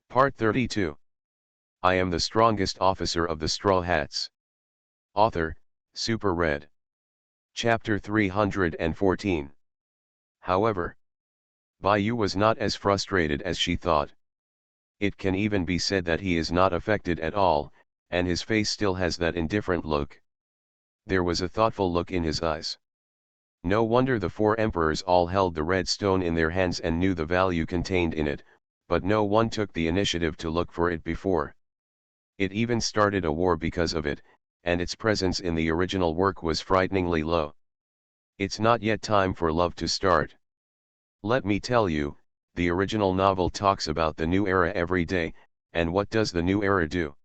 Part 32. I am the strongest officer of the Straw Hats. Author, Super Red. Chapter 314. However, Baiyu was not as frustrated as she thought. It can even be said that he is not affected at all, and his face still has that indifferent look. There was a thoughtful look in his eyes. No wonder the four emperors all held the red stone in their hands and knew the value contained in it, but no one took the initiative to look for it before. It even started a war because of it, and its presence in the original work was frighteningly low. It's not yet time for love to start. Let me tell you, the original novel talks about the new era every day, and what does the new era do?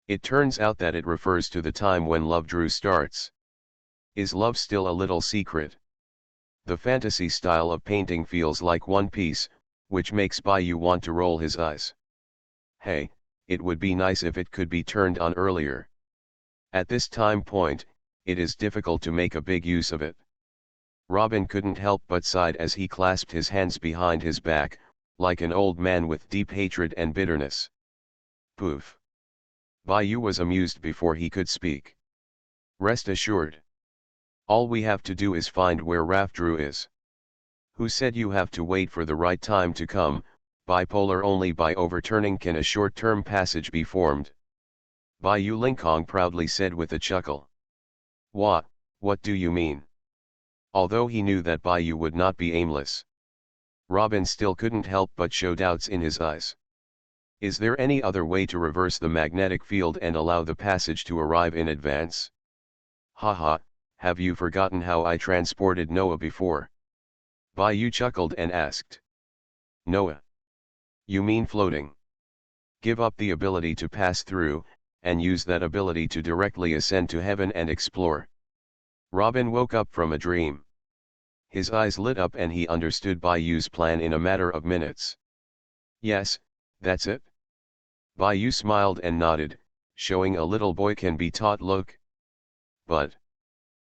It turns out that it refers to the time when love drew starts. Is love still a little secret? The fantasy style of painting feels like One Piece, which makes Baiyu want to roll his eyes. Hey, it would be nice if it could be turned on earlier. At this time point, it is difficult to make a big use of it. Robin couldn't help but sigh as he clasped his hands behind his back, like an old man with deep hatred and bitterness. Poof. Baiyu was amused before he could speak. Rest assured. All we have to do is find where Rafdru is. Who said you have to wait for the right time to come? Bipolar only by overturning can a short-term passage be formed. Baiyu Lingkong proudly said with a chuckle. What do you mean? Although he knew that Baiyu would not be aimless, Robin still couldn't help but show doubts in his eyes. Is there any other way to reverse the magnetic field and allow the passage to arrive in advance? Haha, have you forgotten how I transported Noah before? Baiyu chuckled and asked. Noah? You mean floating? Give up the ability to pass through, and use that ability to directly ascend to heaven and explore. Robin woke up from a dream. His eyes lit up and he understood Baiyu's plan in a matter of minutes. Yes, that's it. Baiyu smiled and nodded, showing a little boy can be taught look. But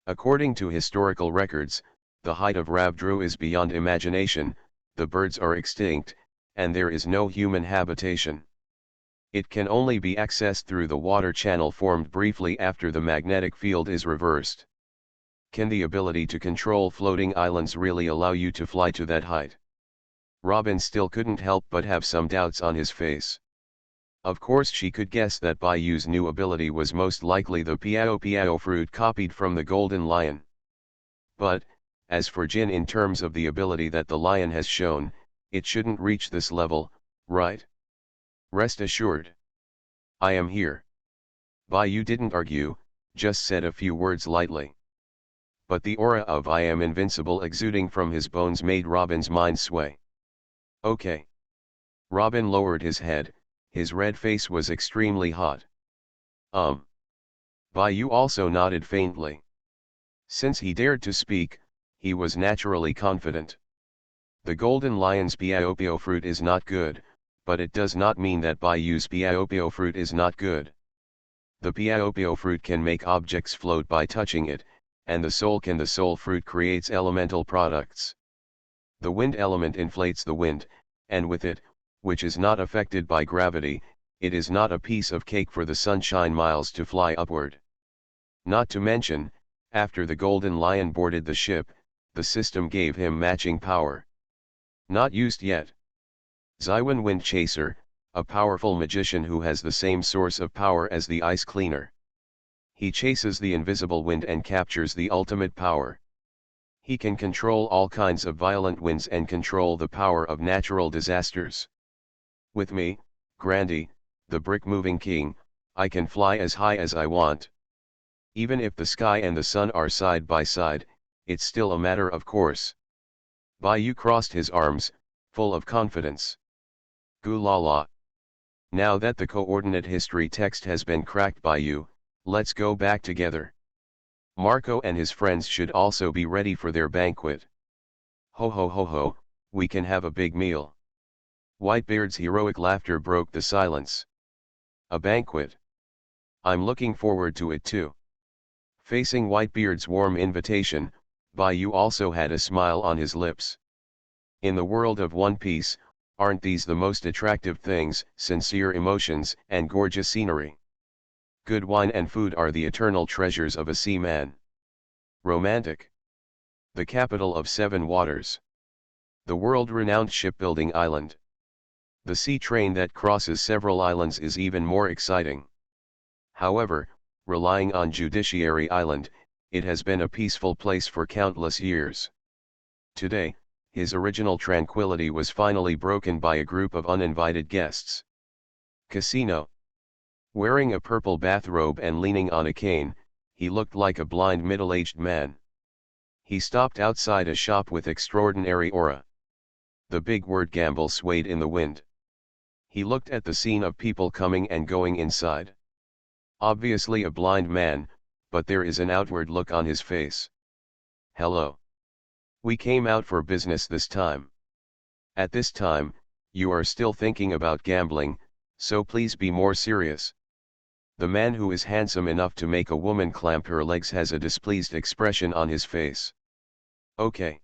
according to historical records, the height of Rafdru is beyond imagination, the birds are extinct, and there is no human habitation. It can only be accessed through the water channel formed briefly after the magnetic field is reversed. Can the ability to control floating islands really allow you to fly to that height? Robin still couldn't help but have some doubts on his face. Of course she could guess that Baiyu's new ability was most likely the Piao Piao fruit copied from the Golden Lion. But, as for Jin in terms of the ability that the lion has shown, it shouldn't reach this level, right? Rest assured. I am here. Baiyu didn't argue, just said a few words lightly. But the aura of I am invincible exuding from his bones made Robin's mind sway. Okay. Robin lowered his head, his red face was extremely hot. Baiyu also nodded faintly. Since he dared to speak, he was naturally confident. The Golden Lion's Piaopio fruit is not good, but it does not mean that Baiyu's Piaopio fruit is not good. The Piaopio fruit can make objects float by touching it, and the soul fruit creates elemental products. The wind element inflates the wind, and with it, which is not affected by gravity, it is not a piece of cake for the sunshine miles to fly upward. Not to mention, after the Golden Lion boarded the ship, the system gave him matching power. Not used yet. Xiwen Wind Chaser, a powerful magician who has the same source of power as the Ice Cleaner. He chases the invisible wind and captures the ultimate power. He can control all kinds of violent winds and control the power of natural disasters. With me, Grandy, the brick-moving king, I can fly as high as I want. Even if the sky and the sun are side by side, it's still a matter of course. Baiyu crossed his arms, full of confidence. Goo la la. Now that the coordinate history text has been cracked by you, let's go back together. Marco and his friends should also be ready for their banquet. Ho ho ho ho, we can have a big meal. Whitebeard's heroic laughter broke the silence. A banquet. I'm looking forward to it too. Facing Whitebeard's warm invitation, Baiyu also had a smile on his lips. In the world of One Piece, Aren't these the most attractive things, sincere emotions, and gorgeous scenery? Good wine and food are the eternal treasures of a seaman. Romantic. The capital of 7 waters. The world-renowned shipbuilding island. The sea train that crosses several islands is even more exciting. However, relying on Judiciary Island, it has been a peaceful place for countless years. Today, his original tranquility was finally broken by a group of uninvited guests. Casino. Wearing a purple bathrobe and leaning on a cane, he looked like a blind middle-aged man. He stopped outside a shop with extraordinary aura. The big word gamble swayed in the wind. He looked at the scene of people coming and going inside. Obviously a blind man, but there is an outward look on his face. Hello. We came out for business this time. At this time, you are still thinking about gambling, so please be more serious. The man who is handsome enough to make a woman clamp her legs has a displeased expression on his face. Okay.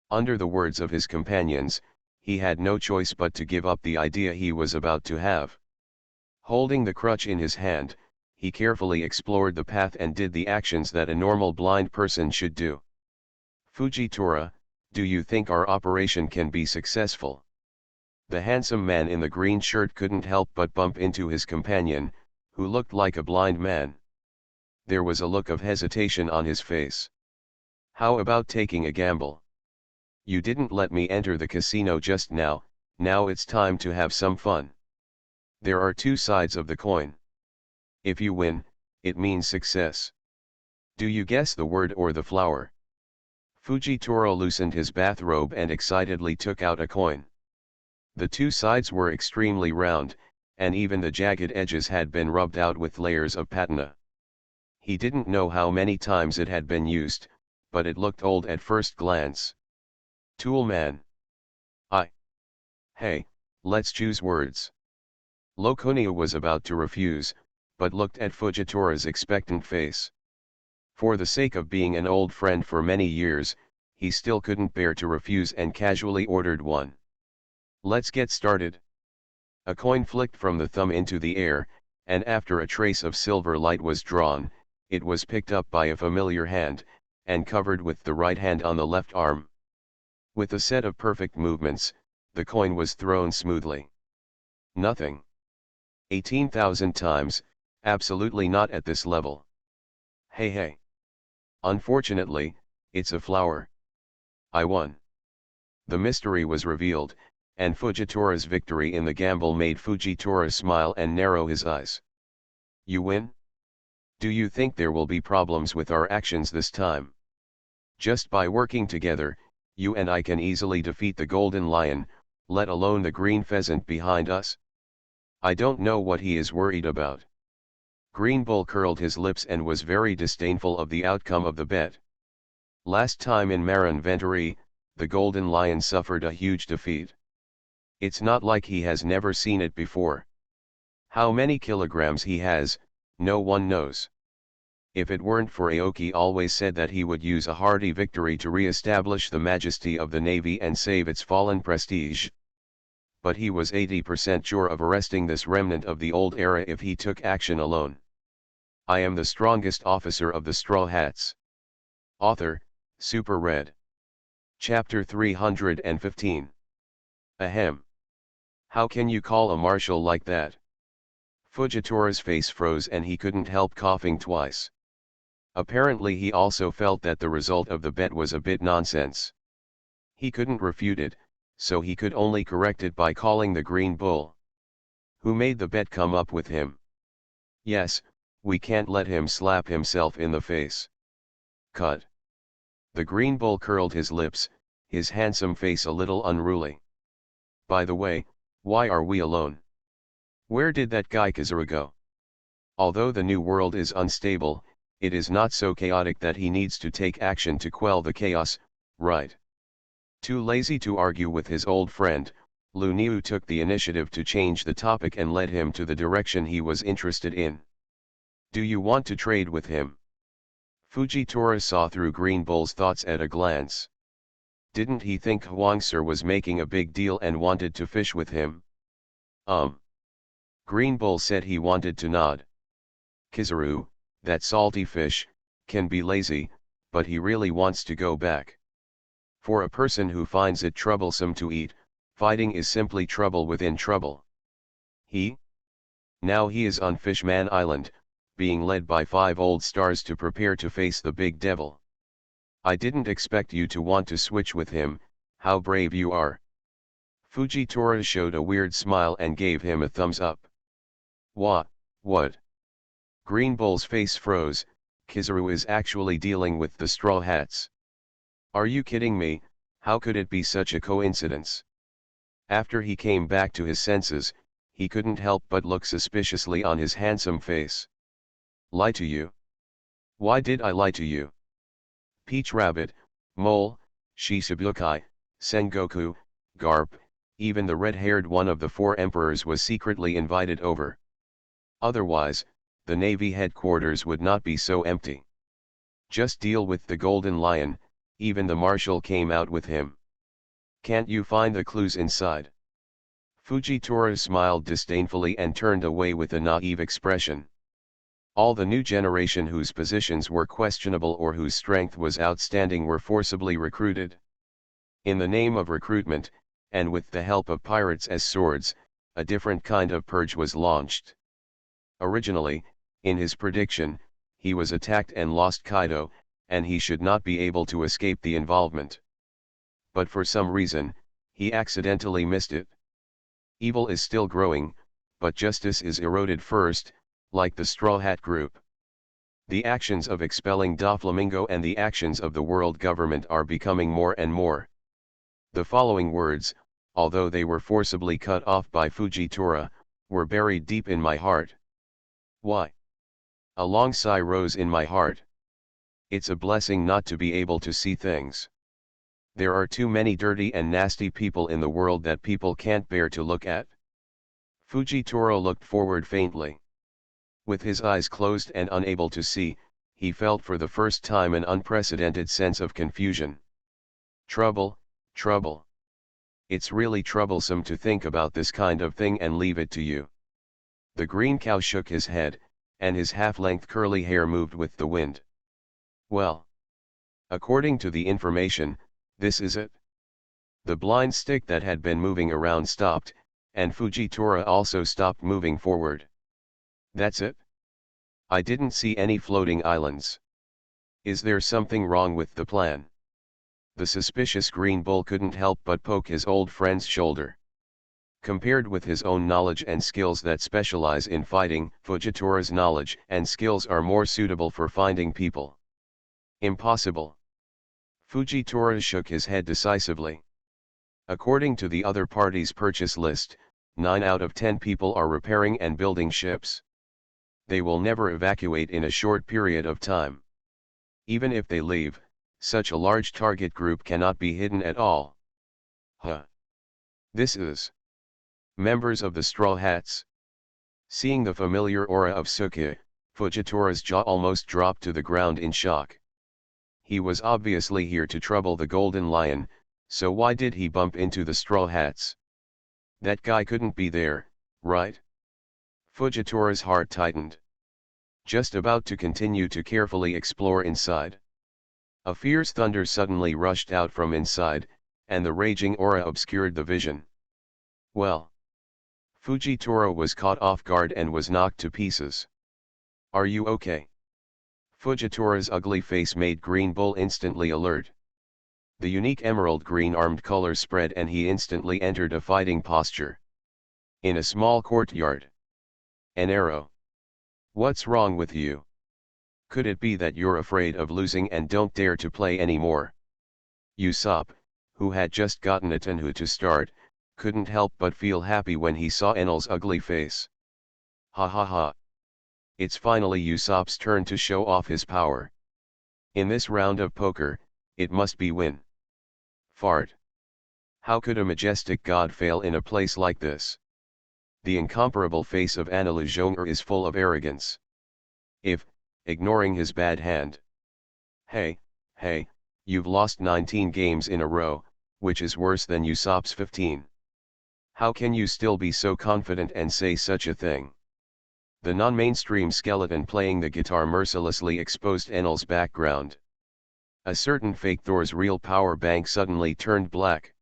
Under the words of his companions, he had no choice but to give up the idea he was about to have. Holding the crutch in his hand, he carefully explored the path and did the actions that a normal blind person should do. Fujitora, do you think our operation can be successful? The handsome man in the green shirt couldn't help but bump into his companion, who looked like a blind man. There was a look of hesitation on his face. How about taking a gamble? You didn't let me enter the casino just now, now it's time to have some fun. There are 2 sides of the coin. If you win, it means success. Do you guess the word or the flower? Fujitoro loosened his bathrobe and excitedly took out a coin. The 2 sides were extremely round, and even the jagged edges had been rubbed out with layers of patina. He didn't know how many times it had been used, but it looked old at first glance. Toolman. Hey, let's choose words. Loconia was about to refuse, but looked at Fujitora's expectant face. For the sake of being an old friend for many years, he still couldn't bear to refuse and casually ordered one. Let's get started. A coin flicked from the thumb into the air, and after a trace of silver light was drawn, it was picked up by a familiar hand, and covered with the right hand on the left arm. With a set of perfect movements, the coin was thrown smoothly. Nothing. 18,000 times, absolutely not at this level. Hey. Unfortunately, it's a flower. I won. The mystery was revealed, and Fujitora's victory in the gamble made Fujitora smile and narrow his eyes. You win? Do you think there will be problems with our actions this time? Just by working together, you and I can easily defeat the golden lion, let alone the green pheasant behind us. I don't know what he is worried about. Green Bull curled his lips and was very disdainful of the outcome of the bet. Last time in Maran Venturi, the golden lion suffered a huge defeat. It's not like he has never seen it before. How many kilograms he has, no one knows. If it weren't for Aoki always said that he would use a hearty victory to re-establish the majesty of the navy and save its fallen prestige. But he was 80% sure of arresting this remnant of the old era if he took action alone. I am the strongest officer of the Straw Hats. Author, Super Red. Chapter 315. Ahem. How can you call a marshal like that? Fujitora's face froze and he couldn't help coughing twice. Apparently he also felt that the result of the bet was a bit nonsense. He couldn't refute it, so he could only correct it by calling the Green Bull. Who made the bet come up with him? Yes, we can't let him slap himself in the face. Cut. The Green Bull curled his lips, his handsome face a little unruly. By the way, why are we alone? Where did that guy Kazura go? Although the new world is unstable, it is not so chaotic that he needs to take action to quell the chaos, right? Too lazy to argue with his old friend, Lu Niu took the initiative to change the topic and led him to the direction he was interested in. Do you want to trade with him? Fujitora saw through Green Bull's thoughts at a glance. Didn't he think Huangser was making a big deal and wanted to fish with him? Green Bull said he wanted to nod. Kizaru, that salty fish, can be lazy, but he really wants to go back. For a person who finds it troublesome to eat, fighting is simply trouble within trouble. Now he is on Fishman Island, being led by 5 old stars to prepare to face the big devil. I didn't expect you to want to switch with him, how brave you are. Fujitora showed a weird smile and gave him a thumbs up. What? Green Bull's face froze. Kizaru is actually dealing with the Straw Hats. Are you kidding me? How could it be such a coincidence? After he came back to his senses, he couldn't help but look suspiciously on his handsome face. Lie to you? Why did I lie to you? Peach Rabbit, Mole, Shichibukai, Sengoku, Garp, even the red-haired one of the 4 emperors was secretly invited over. Otherwise, the Navy headquarters would not be so empty. Just deal with the Golden Lion, even the Marshal came out with him. Can't you find the clues inside? Fujitora smiled disdainfully and turned away with a naive expression. All the new generation whose positions were questionable or whose strength was outstanding were forcibly recruited. In the name of recruitment, and with the help of pirates as swords, a different kind of purge was launched. Originally, in his prediction, he was attacked and lost Kaido, and he should not be able to escape the involvement. But for some reason, he accidentally missed it. Evil is still growing, but justice is eroded first, like the Straw Hat Group. The actions of expelling Doflamingo and the actions of the world government are becoming more and more. The following words, although they were forcibly cut off by Fujitora, were buried deep in my heart. Why? A long sigh rose in my heart. It's a blessing not to be able to see things. There are too many dirty and nasty people in the world that people can't bear to look at. Fujitora looked forward faintly. With his eyes closed and unable to see, he felt for the first time an unprecedented sense of confusion. Trouble. It's really troublesome to think about this kind of thing and leave it to you. The green cow shook his head, and his half-length curly hair moved with the wind. Well, according to the information, this is it. The blind stick that had been moving around stopped, and Fujitora also stopped moving forward. That's it? I didn't see any floating islands. Is there something wrong with the plan? The suspicious Green Bull couldn't help but poke his old friend's shoulder. Compared with his own knowledge and skills that specialize in fighting, Fujitora's knowledge and skills are more suitable for finding people. Impossible. Fujitora shook his head decisively. According to the other party's purchase list, 9 out of 10 people are repairing and building ships. They will never evacuate in a short period of time. Even if they leave, such a large target group cannot be hidden at all. This is members of the Straw Hats. Seeing the familiar aura of Suki, Fujitora's jaw almost dropped to the ground in shock. He was obviously here to trouble the Golden Lion, so why did he bump into the Straw Hats? That guy couldn't be there, right? Fujitora's heart tightened. Just about to continue to carefully explore inside. A fierce thunder suddenly rushed out from inside, and the raging aura obscured the vision. Well. Fujitora was caught off guard and was knocked to pieces. Are you okay? Fujitora's ugly face made Green Bull instantly alert. The unique emerald green armed color spread and he instantly entered a fighting posture. In a small courtyard. An arrow. What's wrong with you? Could it be that you're afraid of losing and don't dare to play anymore? Usopp, who had just gotten a Tenhu to start, couldn't help but feel happy when he saw Enel's ugly face. Ha ha ha. It's finally Usopp's turn to show off his power. In this round of poker, it must be win. Fart. How could a majestic god fail in a place like this? The incomparable face of Anna is full of arrogance. If, ignoring his bad hand. Hey, you've lost 19 games in a row, which is worse than Usopp's 15. How can you still be so confident and say such a thing? The non-mainstream skeleton playing the guitar mercilessly exposed Enel's background. A certain fake Thor's real power bank suddenly turned black.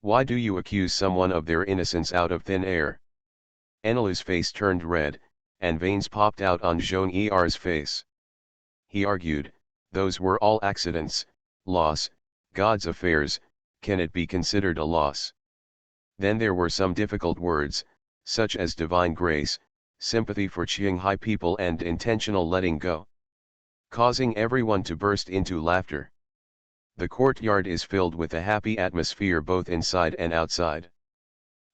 Why do you accuse someone of their innocence out of thin air? Enelu's face turned red, and veins popped out on Jean Er's face. He argued, those were all accidents, loss, God's affairs, can it be considered a loss? Then there were some difficult words, such as divine grace, sympathy for Qinghai people and intentional letting go, causing everyone to burst into laughter. The courtyard is filled with a happy atmosphere both inside and outside.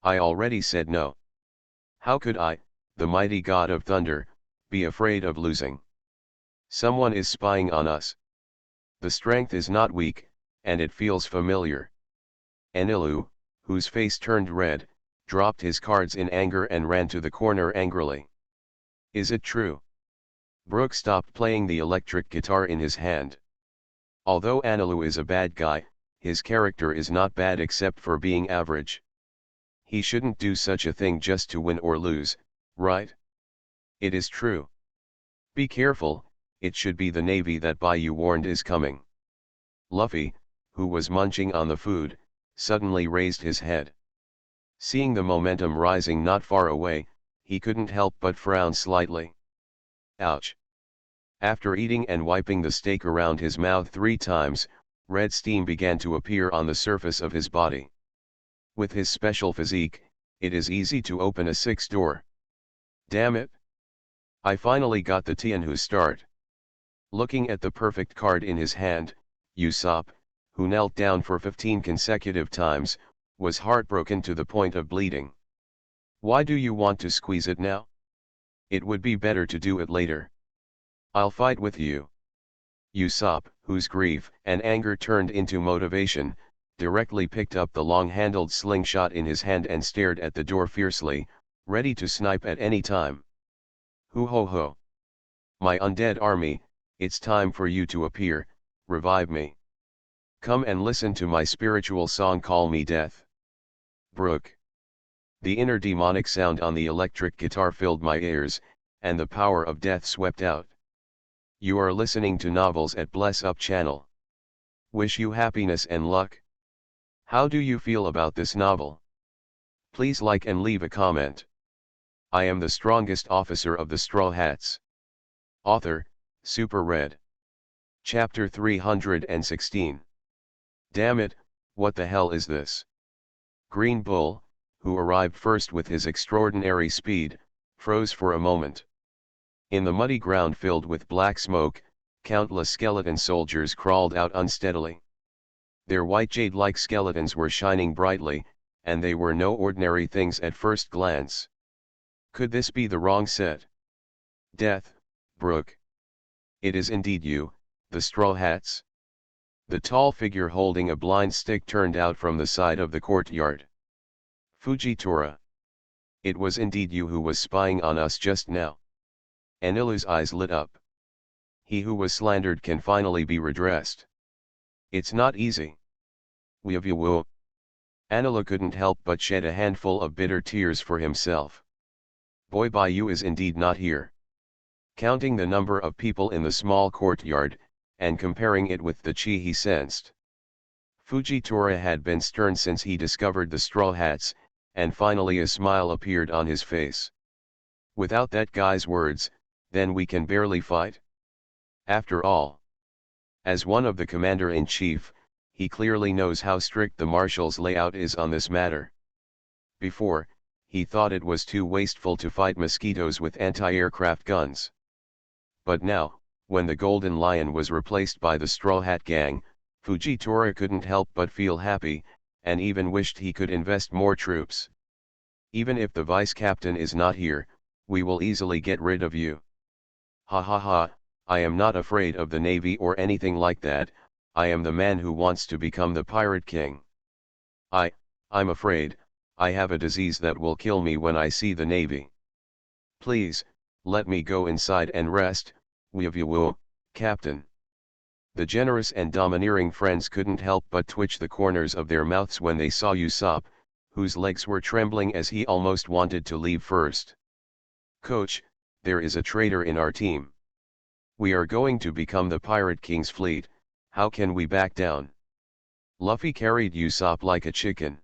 I already said no. How could I, the mighty god of thunder, be afraid of losing? Someone is spying on us. The strength is not weak, and it feels familiar. Enelu, whose face turned red, dropped his cards in anger and ran to the corner angrily. Is it true? Brook stopped playing the electric guitar in his hand. Although Enelu is a bad guy, his character is not bad except for being average. He shouldn't do such a thing just to win or lose, right? It is true. Be careful, it should be the Navy that you warned is coming. Luffy, who was munching on the food, suddenly raised his head. Seeing the momentum rising not far away, he couldn't help but frown slightly. Ouch! After eating and wiping the steak around his mouth 3 times, red steam began to appear on the surface of his body. With his special physique, it is easy to open a 6-door. Damn it! I finally got the Tianhu start. Looking at the perfect card in his hand, Usopp, who knelt down for 15 consecutive times, was heartbroken to the point of bleeding. Why do you want to squeeze it now? It would be better to do it later. I'll fight with you. Usopp, whose grief and anger turned into motivation, directly picked up the long-handled slingshot in his hand and stared at the door fiercely, ready to snipe at any time. Hoo ho ho! My undead army, it's time for you to appear, revive me. Come and listen to my spiritual song, Call Me Death. Brook. The inner demonic sound on the electric guitar filled my ears, and the power of death swept out. You are listening to Novels at Bless Up channel. Wish you happiness and luck. How do you feel about this novel? Please like and leave a comment. I am the strongest officer of the Straw Hats. Author, Super Red. Chapter 316. Damn it, what the hell is this? Green Bull, who arrived first with his extraordinary speed, froze for a moment. In the muddy ground filled with black smoke, countless skeleton soldiers crawled out unsteadily. Their white jade-like skeletons were shining brightly, and they were no ordinary things at first glance. Could this be the wrong set? Death, Brook. It is indeed you, the Straw Hats. The tall figure holding a blind stick turned out from the side of the courtyard. Fujitora. It was indeed you who was spying on us just now. Enilu's eyes lit up. He who was slandered can finally be redressed. It's not easy. Weeavoo. Enilu couldn't help but shed a handful of bitter tears for himself. Boy Baiyu is indeed not here. Counting the number of people in the small courtyard, and comparing it with the chi he sensed. Fujitora had been stern since he discovered the Straw Hats, and finally a smile appeared on his face. Without that guy's words, then we can barely fight. After all, as one of the commander-in-chief, he clearly knows how strict the marshal's layout is on this matter. Before, he thought it was too wasteful to fight mosquitoes with anti-aircraft guns. But now, when the Golden Lion was replaced by the Straw Hat Gang, Fujitora couldn't help but feel happy, and even wished he could invest more troops. Even if the vice captain is not here, we will easily get rid of you. Ha ha ha, I am not afraid of the Navy or anything like that, I am the man who wants to become the Pirate King. I'm afraid, I have a disease that will kill me when I see the Navy. Please, let me go inside and rest, weeavoo, Captain. The generous and domineering friends couldn't help but twitch the corners of their mouths when they saw Usopp, whose legs were trembling as he almost wanted to leave first. "Coach, there is a traitor in our team. We are going to become the Pirate King's fleet, how can we back down?" Luffy carried Usopp like a chicken.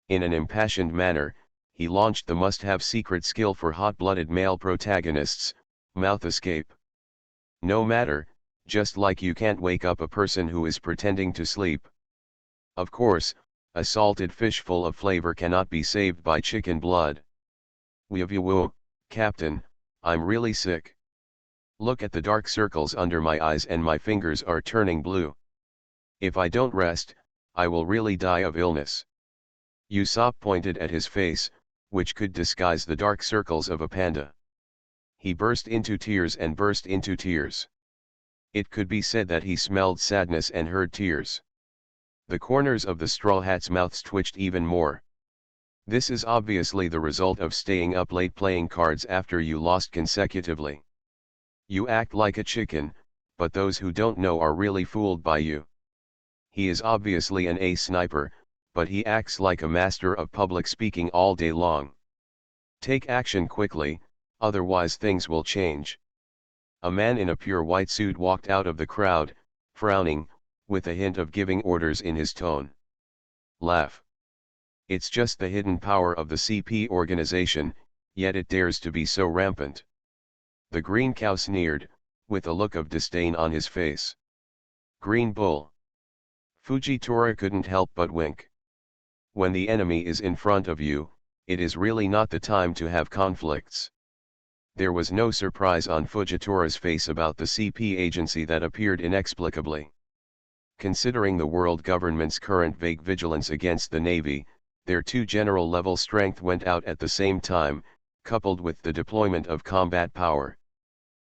In an impassioned manner, he launched the must-have secret skill for hot-blooded male protagonists, mouth escape. No matter, just like you can't wake up a person who is pretending to sleep. Of course, a salted fish full of flavor cannot be saved by chicken blood. Woo, Captain, I'm really sick. Look at the dark circles under my eyes and my fingers are turning blue. If I don't rest, I will really die of illness. Usopp pointed at his face, which could disguise the dark circles of a panda. He burst into tears and burst into tears. It could be said that he smelled sadness and heard tears. The corners of the Straw Hats' mouths twitched even more. This is obviously the result of staying up late playing cards after you lost consecutively. You act like a chicken, but those who don't know are really fooled by you. He is obviously an ace sniper, but he acts like a master of public speaking all day long. Take action quickly, otherwise things will change. A man in a pure white suit walked out of the crowd, frowning, with a hint of giving orders in his tone. Laugh. It's just the hidden power of the CP organization, yet it dares to be so rampant. The green cow sneered, with a look of disdain on his face. Green Bull. Fujitora couldn't help but wink. When the enemy is in front of you, it is really not the time to have conflicts. There was no surprise on Fujitora's face about the CP agency that appeared inexplicably. Considering the world government's current vague vigilance against the Navy, their 2 general-level strength went out at the same time, coupled with the deployment of combat power.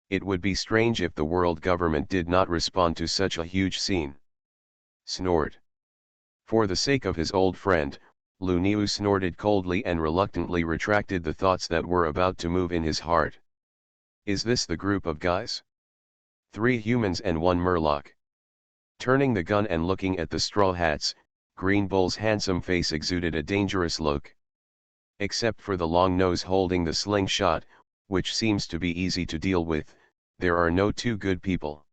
It would be strange if the world government did not respond to such a huge scene. Snort. For the sake of his old friend, Lu Niu snorted coldly and reluctantly retracted the thoughts that were about to move in his heart. Is this the group of guys? 3 humans and 1 murloc. Turning the gun and looking at the Straw Hats, Green Bull's handsome face exuded a dangerous look. Except for the long nose holding the slingshot, which seems to be easy to deal with, there are no 2 good people.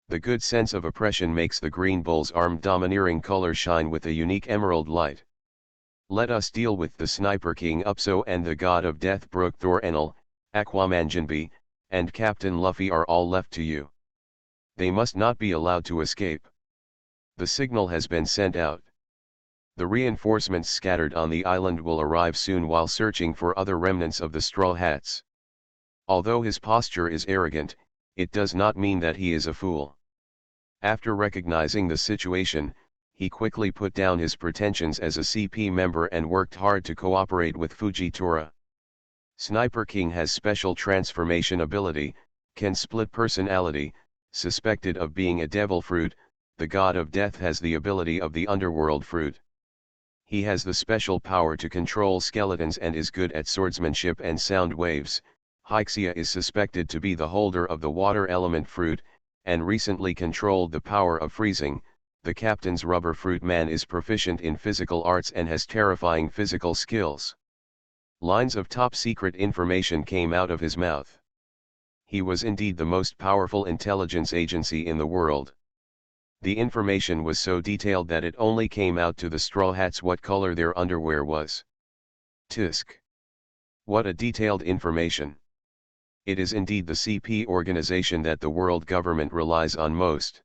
The good sense of oppression makes the Green Bull's armed domineering color shine with a unique emerald light. Let us deal with the Sniper King Upso and the God of Death Brook Thor Enel, Aquaman Jinbe, and Captain Luffy are all left to you. They must not be allowed to escape. The signal has been sent out. The reinforcements scattered on the island will arrive soon while searching for other remnants of the Straw Hats. Although his posture is arrogant, it does not mean that he is a fool. After recognizing the situation, he quickly put down his pretensions as a CP member and worked hard to cooperate with Fujitora. Sniper King has special transformation ability, can split personality, suspected of being a devil fruit. The God of Death has the ability of the underworld fruit. He has the special power to control skeletons and is good at swordsmanship and sound waves. Hyxia is suspected to be the holder of the water element fruit, and recently controlled the power of freezing. The captain's rubber fruit man is proficient in physical arts and has terrifying physical skills. Lines of top secret information came out of his mouth. He was indeed the most powerful intelligence agency in the world. The information was so detailed that it only came out to the Straw Hats what color their underwear was. Tisk. What a detailed information. It is indeed the CP organization that the world government relies on most.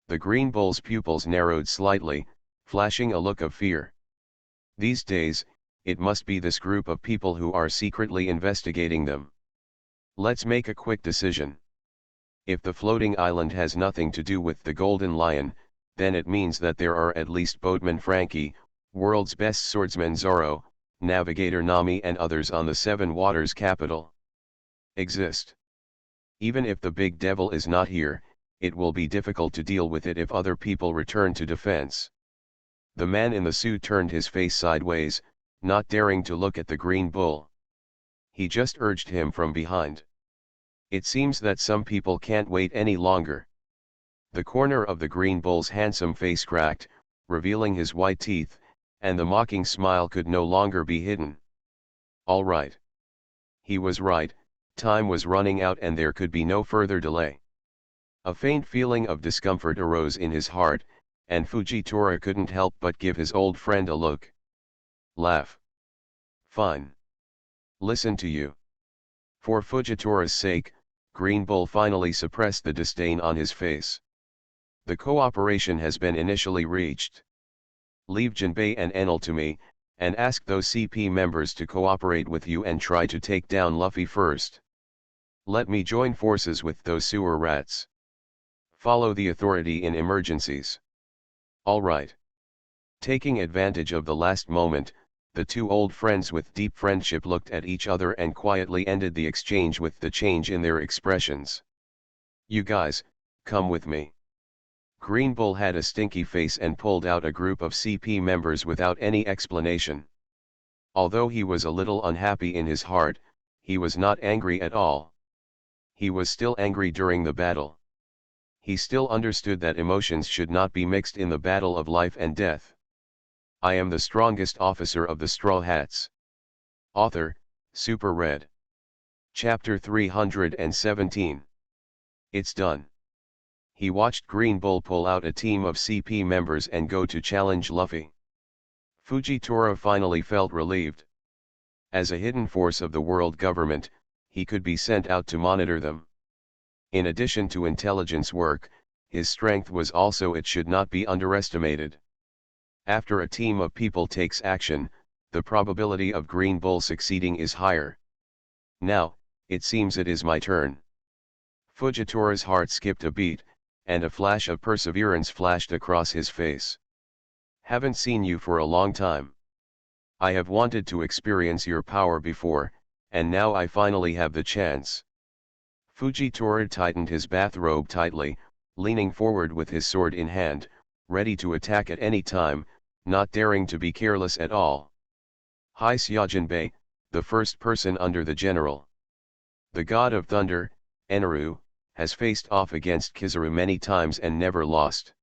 The Green Bull's pupils narrowed slightly, flashing a look of fear. These days, it must be this group of people who are secretly investigating them. Let's make a quick decision. If the floating island has nothing to do with the Golden Lion, then it means that there are at least Boatman Frankie, world's best swordsman Zoro, navigator Nami and others on the Seven Waters capital. Exist. Even if the big devil is not here, it will be difficult to deal with it if other people return to defense. The man in the suit turned his face sideways, not daring to look at the Green Bull. He just urged him from behind. It seems that some people can't wait any longer. The corner of the green bull's handsome face cracked, revealing his white teeth, and the mocking smile could no longer be hidden. All right. He was right, time was running out and there could be no further delay. A faint feeling of discomfort arose in his heart, and Fujitora couldn't help but give his old friend a look. Laugh. Fine. Listen to you. For Fujitora's sake, Green Bull finally suppressed the disdain on his face. The cooperation has been initially reached. Leave Jinbei and Enel to me, and ask those CP members to cooperate with you and try to take down Luffy first. Let me join forces with those sewer rats. Follow the authority in emergencies. All right. Taking advantage of the last moment, the two old friends with deep friendship looked at each other and quietly ended the exchange with the change in their expressions. You guys, come with me. Green Bull had a stinky face and pulled out a group of CP members without any explanation. Although he was a little unhappy in his heart, he was not angry at all. He was still angry during the battle. He still understood that emotions should not be mixed in the battle of life and death. I am the strongest officer of the Straw Hats. Author, Super Red. Chapter 317. It's done. He watched Green Bull pull out a team of CP members and go to challenge Luffy. Fujitora finally felt relieved. As a hidden force of the world government, he could be sent out to monitor them. In addition to intelligence work, his strength was also it should not be underestimated. After a team of people takes action, the probability of Green Bull succeeding is higher. Now, it seems it is my turn. Fujitora's heart skipped a beat, and a flash of perseverance flashed across his face. Haven't seen you for a long time. I have wanted to experience your power before, and now I finally have the chance. Fujitora tightened his bathrobe tightly, leaning forward with his sword in hand, ready to attack at any time, not daring to be careless at all. Hai Xiaojinbei, the first person under the general. The god of thunder, Eneru, has faced off against Kizaru many times and never lost.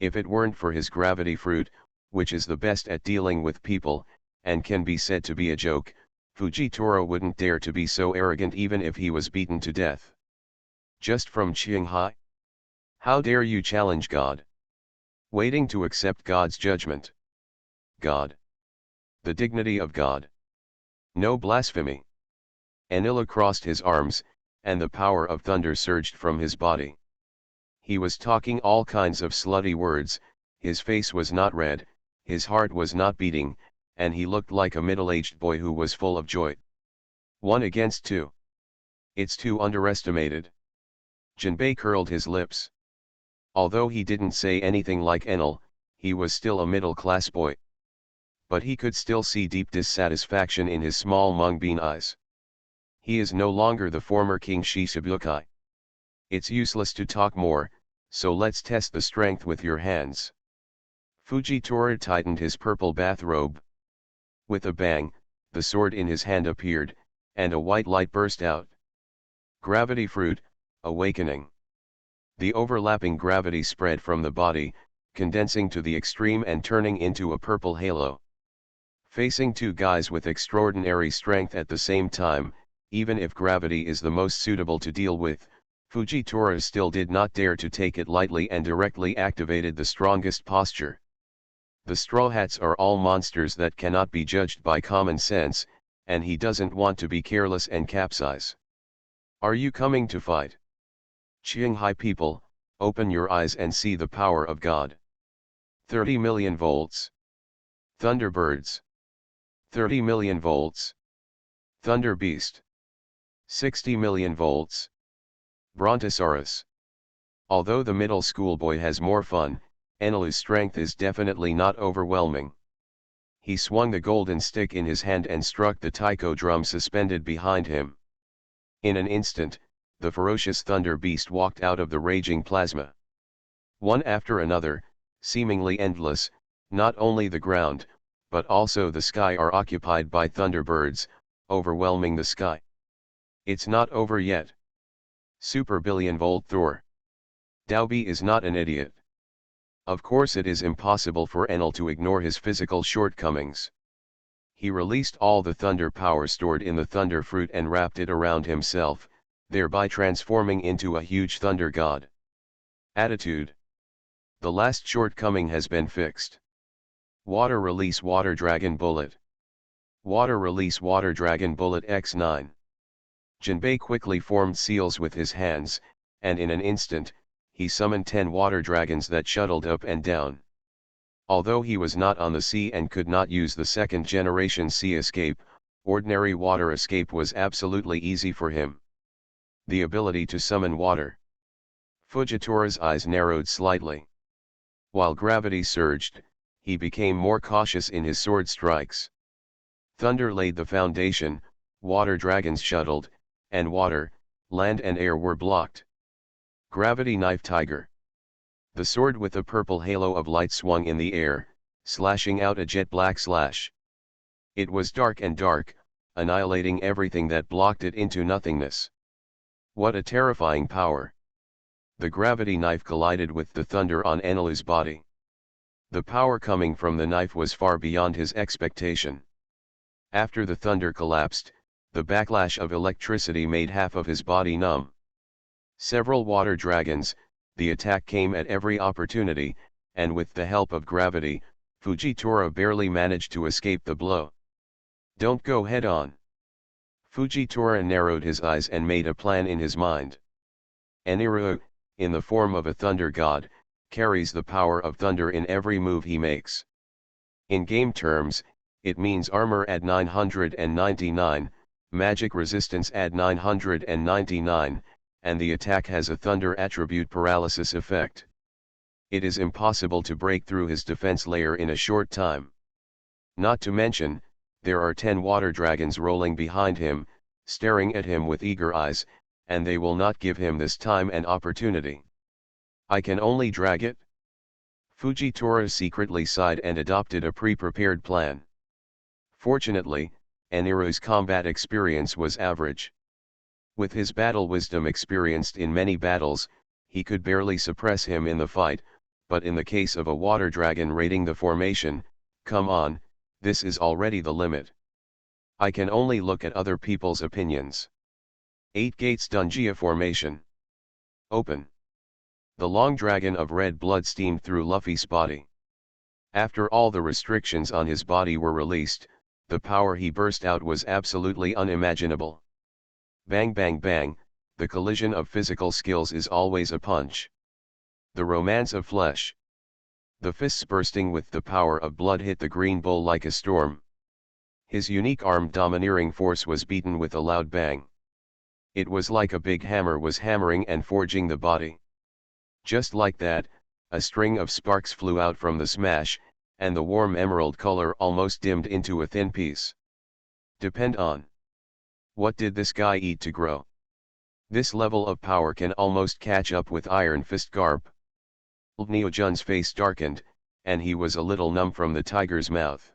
If it weren't for his gravity fruit, which is the best at dealing with people, and can be said to be a joke, Fujitora wouldn't dare to be so arrogant even if he was beaten to death. Just from Qinghai? How dare you challenge God? Waiting to accept God's judgment. God. The dignity of God. No blasphemy. Anila crossed his arms, and the power of thunder surged from his body. He was talking all kinds of slutty words, his face was not red, his heart was not beating, and he looked like a middle-aged boy who was full of joy. 1 against 2. It's too underestimated. Jinbei curled his lips. Although he didn't say anything like Enel, he was still a middle-class boy. But he could still see deep dissatisfaction in his small mung-bean eyes. He is no longer the former King Shishibukai. It's useless to talk more, so let's test the strength with your hands. Fujitora tightened his purple bathrobe. With a bang, the sword in his hand appeared, and a white light burst out. Gravity fruit, awakening. The overlapping gravity spread from the body, condensing to the extreme and turning into a purple halo. Facing two guys with extraordinary strength at the same time, even if gravity is the most suitable to deal with, Fujitora still did not dare to take it lightly and directly activated the strongest posture. The Straw Hats are all monsters that cannot be judged by common sense, and he doesn't want to be careless and capsize. Are you coming to fight? Qinghai people, open your eyes and see the power of God. 30 million volts. Thunderbirds. 30 million volts. Thunder Beast. 60 million volts. Brontosaurus. Although the middle school boy has more fun, Enilu's strength is definitely not overwhelming. He swung the golden stick in his hand and struck the taiko drum suspended behind him. In an instant, the ferocious thunder beast walked out of the raging plasma. One after another, seemingly endless, not only the ground, but also the sky are occupied by thunderbirds, overwhelming the sky. It's not over yet. Super billion volt Thor. Doughby is not an idiot. Of course it is impossible for Enel to ignore his physical shortcomings. He released all the thunder power stored in the thunder fruit and wrapped it around himself, thereby transforming into a huge thunder god. Attitude. The last shortcoming has been fixed. Water release water dragon bullet. Water release water dragon bullet x9. Jinbei quickly formed seals with his hands, and in an instant, he summoned 10 water dragons that shuttled up and down. Although he was not on the sea and could not use the second generation sea escape, ordinary water escape was absolutely easy for him. The ability to summon water. Fujitora's eyes narrowed slightly. While gravity surged, he became more cautious in his sword strikes. Thunder laid the foundation, water dragons shuttled, and water, land and air were blocked. Gravity knife tiger. The sword with a purple halo of light swung in the air, slashing out a jet black slash. It was dark and dark, annihilating everything that blocked it into nothingness. What a terrifying power! The gravity knife collided with the thunder on Enelu's body. The power coming from the knife was far beyond his expectation. After the thunder collapsed, the backlash of electricity made half of his body numb. Several water dragons, the attack came at every opportunity, and with the help of gravity, Fujitora barely managed to escape the blow. Don't go head on. Fujitora narrowed his eyes and made a plan in his mind. Eniru, in the form of a thunder god, carries the power of thunder in every move he makes. In game terms, it means armor add 999, magic resistance add 999, and the attack has a thunder attribute paralysis effect. It is impossible to break through his defense layer in a short time. Not to mention, there are 10 water dragons rolling behind him, staring at him with eager eyes, and they will not give him this time and opportunity. I can only drag it? Fujitora secretly sighed and adopted a pre-prepared plan. Fortunately, Eniru's combat experience was average. With his battle wisdom experienced in many battles, he could barely suppress him in the fight, but in the case of a water dragon raiding the formation, come on, this is already the limit. I can only look at other people's opinions. 8 Gates Dungia Formation. Open. The long dragon of red blood steamed through Luffy's body. After all the restrictions on his body were released, the power he burst out was absolutely unimaginable. Bang bang bang, the collision of physical skills is always a punch. The romance of flesh. The fists bursting with the power of blood hit the green bull like a storm. His unique armed domineering force was beaten with a loud bang. It was like a big hammer was hammering and forging the body. Just like that, a string of sparks flew out from the smash, and the warm emerald color almost dimmed into a thin piece. Depend on. What did this guy eat to grow? This level of power can almost catch up with Iron Fist garb. Neojun's face darkened, and he was a little numb from the tiger's mouth.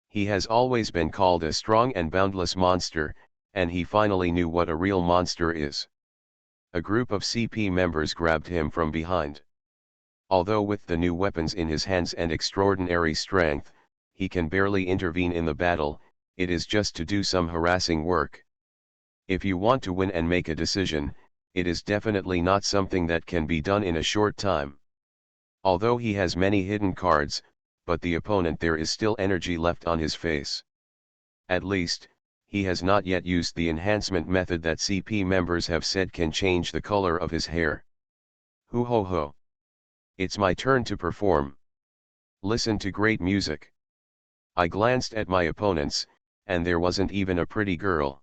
He has always been called a strong and boundless monster, and he finally knew what a real monster is. A group of CP members grabbed him from behind. Although with the new weapons in his hands and extraordinary strength, he can barely intervene in the battle, it is just to do some harassing work. If you want to win and make a decision, it is definitely not something that can be done in a short time. Although he has many hidden cards, but the opponent there is still energy left on his face. At least, he has not yet used the enhancement method that CP members have said can change the color of his hair. Hoo ho ho. It's my turn to perform. Listen to great music. I glanced at my opponents, and there wasn't even a pretty girl.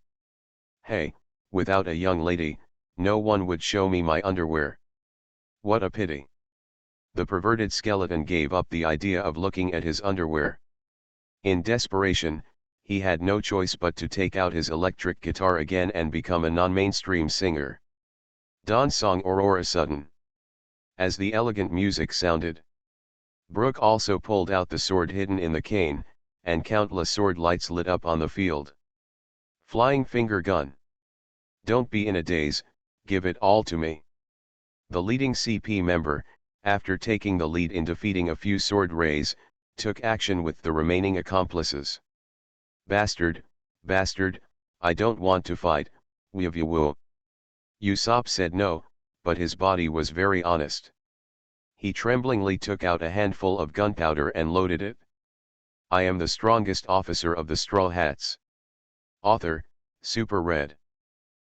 Hey, without a young lady, no one would show me my underwear. What a pity. The perverted skeleton gave up the idea of looking at his underwear. In desperation, he had no choice but to take out his electric guitar again and become a non-mainstream singer. Dawn Song Aurora Sudden. As the elegant music sounded, Brooke also pulled out the sword hidden in the cane, and countless sword lights lit up on the field. Flying finger gun. Don't be in a daze, give it all to me. The leading CP member, after taking the lead in defeating a few sword rays, took action with the remaining accomplices. Bastard, bastard, I don't want to fight, Weevu. Usopp said no, but his body was very honest. He tremblingly took out a handful of gunpowder and loaded it. I am the strongest officer of the Straw Hats. Author, Super Red.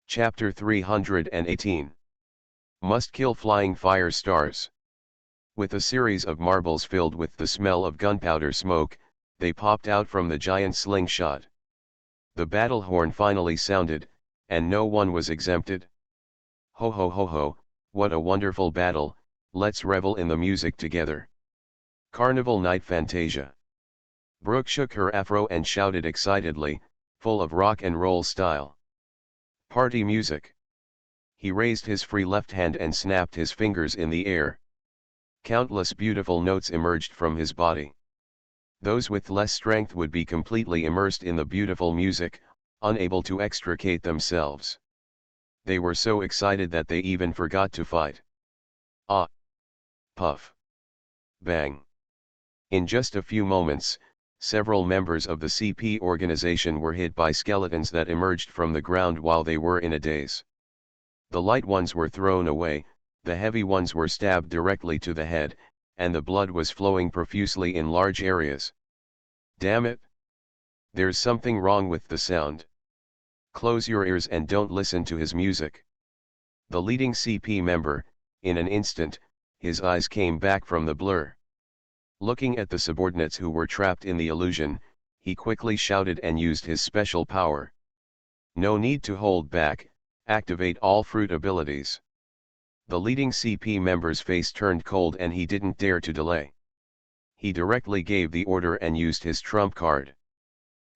Chapter 318. Must kill flying fire stars. With a series of marbles filled with the smell of gunpowder smoke, they popped out from the giant slingshot. The battle horn finally sounded, and no one was exempted. Ho ho ho ho, what a wonderful battle, let's revel in the music together. Carnival Night Fantasia. Brooke shook her afro and shouted excitedly, full of rock and roll style. Party music. He raised his free left hand and snapped his fingers in the air. Countless beautiful notes emerged from his body. Those with less strength would be completely immersed in the beautiful music, unable to extricate themselves. They were so excited that they even forgot to fight. Ah! Puff! Bang! In just a few moments, several members of the CP organization were hit by skeletons that emerged from the ground while they were in a daze. The light ones were thrown away, the heavy ones were stabbed directly to the head, and the blood was flowing profusely in large areas. Damn it! There's something wrong with the sound. Close your ears and don't listen to his music. The leading CP member, in an instant, his eyes came back from the blur. Looking at the subordinates who were trapped in the illusion, he quickly shouted and used his special power. No need to hold back, activate all fruit abilities. The leading CP member's face turned cold and he didn't dare to delay. He directly gave the order and used his trump card.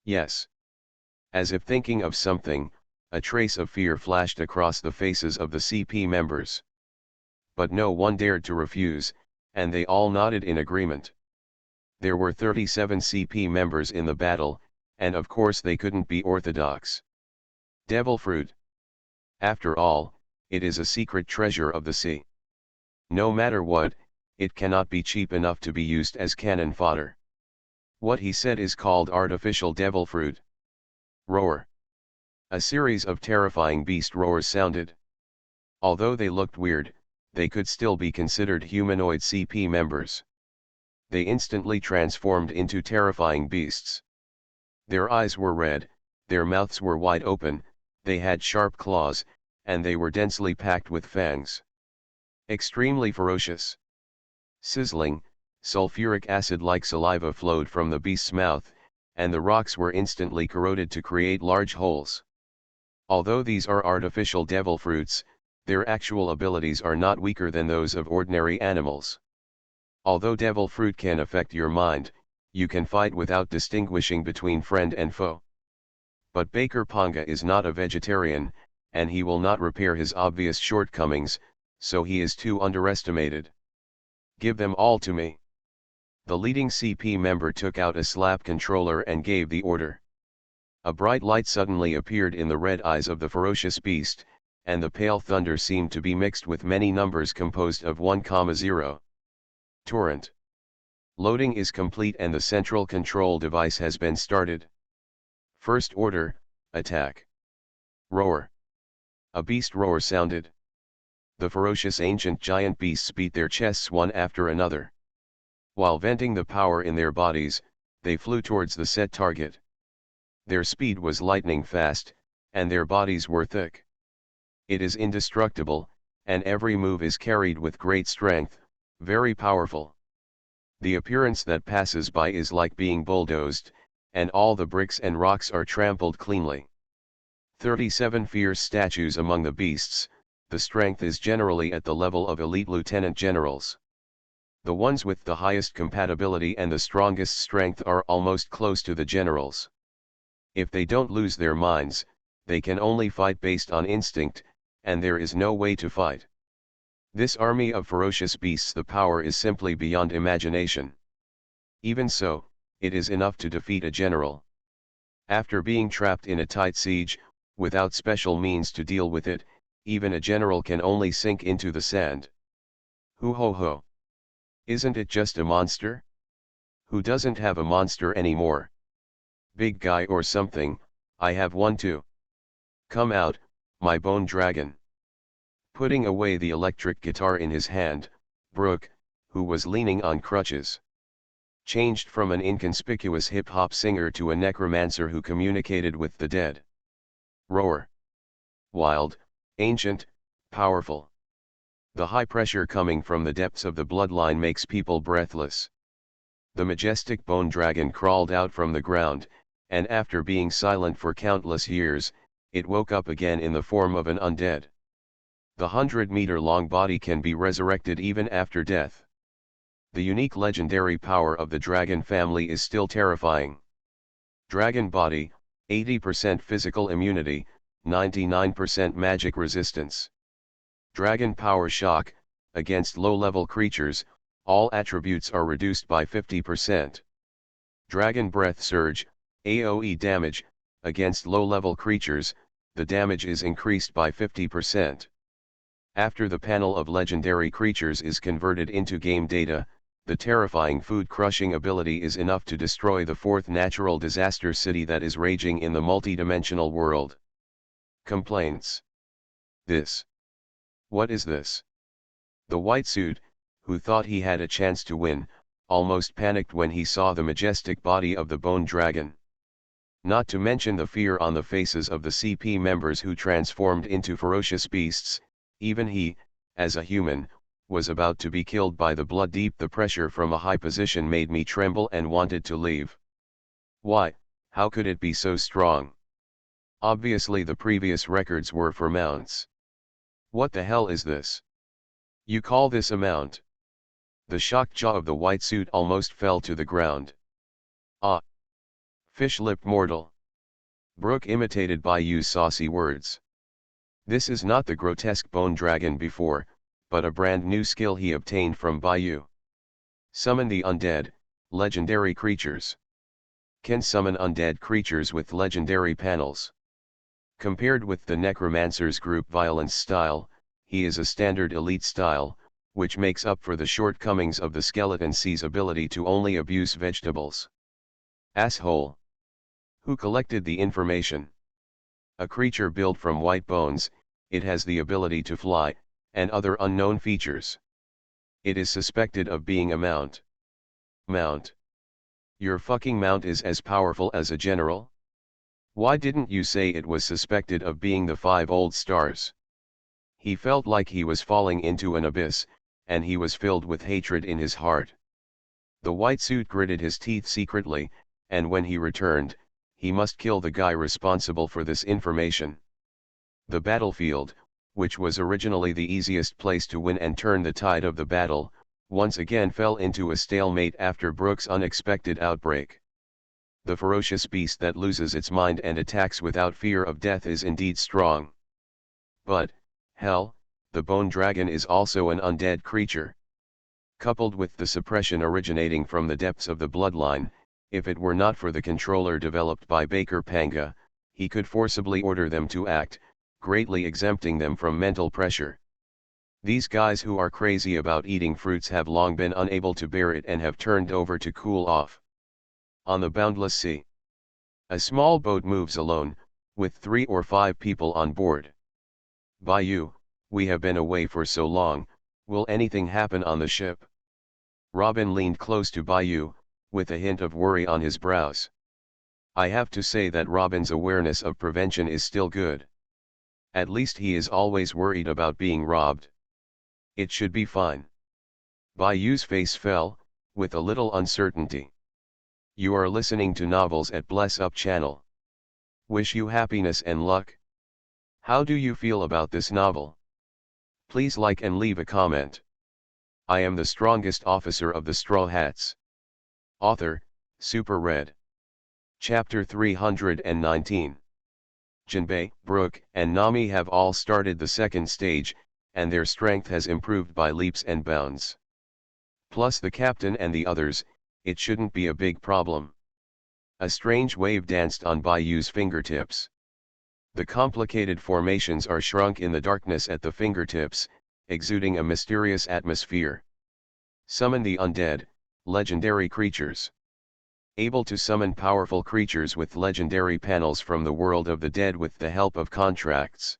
Yes. As if thinking of something, a trace of fear flashed across the faces of the CP members. But no one dared to refuse, and they all nodded in agreement. There were 37 CP members in the battle, and of course they couldn't be orthodox. Devil fruit. After all, it is a secret treasure of the sea. No matter what, it cannot be cheap enough to be used as cannon fodder. What he said is called artificial devil fruit. Roar. A series of terrifying beast roars sounded. Although they looked weird, they could still be considered humanoid CP members. They instantly transformed into terrifying beasts. Their eyes were red, their mouths were wide open, they had sharp claws, and they were densely packed with fangs. Extremely ferocious. Sizzling, sulfuric acid-like saliva flowed from the beast's mouth, and the rocks were instantly corroded to create large holes. Although these are artificial devil fruits, their actual abilities are not weaker than those of ordinary animals. Although devil fruit can affect your mind, you can fight without distinguishing between friend and foe. But Baker Panga is not a vegetarian, and he will not repair his obvious shortcomings, so he is too underestimated. Give them all to me. The leading CP member took out a slap controller and gave the order. A bright light suddenly appeared in the red eyes of the ferocious beast, and the pale thunder seemed to be mixed with many numbers composed of 1,0. Torrent. Loading is complete and the central control device has been started. First order, attack. Roar. A beast roar sounded. The ferocious ancient giant beasts beat their chests one after another. While venting the power in their bodies, they flew towards the set target. Their speed was lightning fast, and their bodies were thick. It is indestructible, and every move is carried with great strength, very powerful. The appearance that passes by is like being bulldozed, and all the bricks and rocks are trampled cleanly. 37 fierce statues among the beasts, the strength is generally at the level of elite lieutenant generals. The ones with the highest compatibility and the strongest strength are almost close to the generals. If they don't lose their minds, they can only fight based on instinct, and there is no way to fight. This army of ferocious beasts, the power is simply beyond imagination. Even so, it is enough to defeat a general. After being trapped in a tight siege, without special means to deal with it, even a general can only sink into the sand. Hoo ho ho. Isn't it just a monster? Who doesn't have a monster anymore? Big guy or something, I have one too. Come out, my bone dragon. Putting away the electric guitar in his hand, Brooke, who was leaning on crutches, changed from an inconspicuous hip-hop singer to a necromancer who communicated with the dead. Roar. Wild, ancient, powerful. The high pressure coming from the depths of the bloodline makes people breathless. The majestic bone dragon crawled out from the ground, and after being silent for countless years, it woke up again in the form of an undead. The 100-meter-long body can be resurrected even after death. The unique legendary power of the dragon family is still terrifying. Dragon body, 80% physical immunity, 99% magic resistance. Dragon power shock, against low-level creatures, all attributes are reduced by 50%. Dragon breath surge, AoE damage, against low-level creatures, the damage is increased by 50%. After the panel of legendary creatures is converted into game data, the terrifying food-crushing ability is enough to destroy the fourth natural disaster city that is raging in the multidimensional world. Complaints. This. What is this? The white suit, who thought he had a chance to win, almost panicked when he saw the majestic body of the bone dragon. Not to mention the fear on the faces of the CP members who transformed into ferocious beasts. Even he, as a human, was about to be killed by the blood deep. The pressure from a high position made me tremble and wanted to leave. Why, how could it be so strong? Obviously the previous records were for mounts. What the hell is this? You call this a mount? The shocked jaw of the white suit almost fell to the ground. Ah! Fish-lipped mortal. Brooke imitated Bayou's saucy words. This is not the grotesque bone dragon before, but a brand new skill he obtained from Bayou. Summon the undead, legendary creatures. Can summon undead creatures with legendary panels. Compared with the necromancer's group violence style, he is a standard elite style, which makes up for the shortcomings of the skeleton C's ability to only abuse vegetables. Asshole. Who collected the information? A creature built from white bones, it has the ability to fly, and other unknown features. It is suspected of being a mount. Mount. Your fucking mount is as powerful as a general? Why didn't you say it was suspected of being the 5 old stars? He felt like he was falling into an abyss, and he was filled with hatred in his heart. The white suit gritted his teeth secretly, and when he returned, he must kill the guy responsible for this information. The battlefield, which was originally the easiest place to win and turn the tide of the battle, once again fell into a stalemate after Brooke's unexpected outbreak. The ferocious beast that loses its mind and attacks without fear of death is indeed strong. But, hell, the bone dragon is also an undead creature. Coupled with the suppression originating from the depths of the bloodline, if it were not for the controller developed by Baker Panga, he could forcibly order them to act, greatly exempting them from mental pressure. These guys who are crazy about eating fruits have long been unable to bear it and have turned over to cool off. On the boundless sea, a small boat moves alone, with 3 or 5 people on board. Bayou, we have been away for so long, will anything happen on the ship? Robin leaned close to Bayou, with a hint of worry on his brows. I have to say that Robin's awareness of prevention is still good. At least he is always worried about being robbed. It should be fine. Bayou's face fell, with a little uncertainty. You are listening to Novels at Bless Up channel. Wish you happiness and luck. How do you feel about this novel? Please like and leave a comment. I am the strongest officer of the Straw Hats. Author, Super Red. Chapter 319. Jinbei, Brooke, and Nami have all started the second stage, and their strength has improved by leaps and bounds. Plus the captain and the others, it shouldn't be a big problem. A strange wave danced on Bayou's fingertips. The complicated formations are shrunk in the darkness at the fingertips, exuding a mysterious atmosphere. Summon the undead, legendary creatures. Able to summon powerful creatures with legendary panels from the world of the dead with the help of contracts.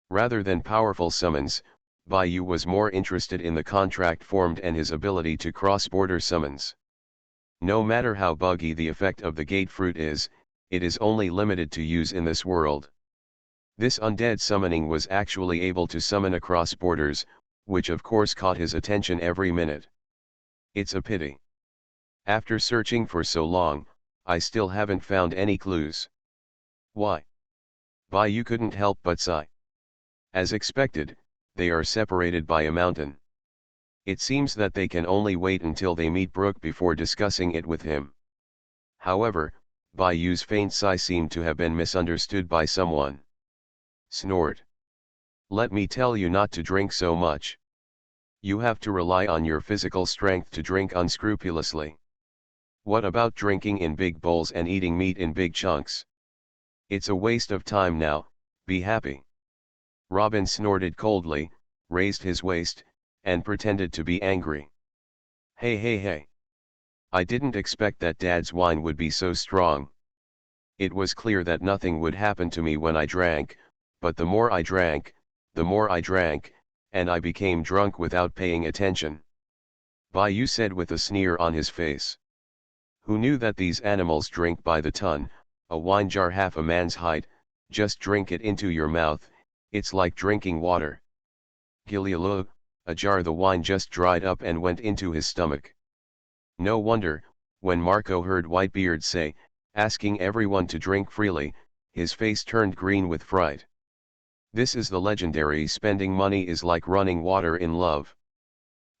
Rather than powerful summons, Bayou was more interested in the contract formed and his ability to cross-border summons. No matter how buggy the effect of the gate fruit is, it is only limited to use in this world. This undead summoning was actually able to summon across borders, which of course caught his attention every minute. It's a pity. After searching for so long, I still haven't found any clues. Why? Bayou couldn't help but sigh. As expected, they are separated by a mountain. It seems that they can only wait until they meet Brooke before discussing it with him. However, Bayou's faint sigh seemed to have been misunderstood by someone. Snort. Let me tell you not to drink so much. You have to rely on your physical strength to drink unscrupulously. What about drinking in big bowls and eating meat in big chunks? It's a waste of time now, be happy. Robin snorted coldly, raised his waist, and pretended to be angry. Hey hey hey. I didn't expect that Dad's wine would be so strong. It was clear that nothing would happen to me when I drank, but the more I drank, and I became drunk without paying attention. Bayou said with a sneer on his face. Who knew that these animals drink by the ton, a wine jar half a man's height, just drink it into your mouth, it's like drinking water. Gilialo, a jar the wine just dried up and went into his stomach. No wonder, when Marco heard Whitebeard say, asking everyone to drink freely, his face turned green with fright. This is the legendary spending money is like running water in love.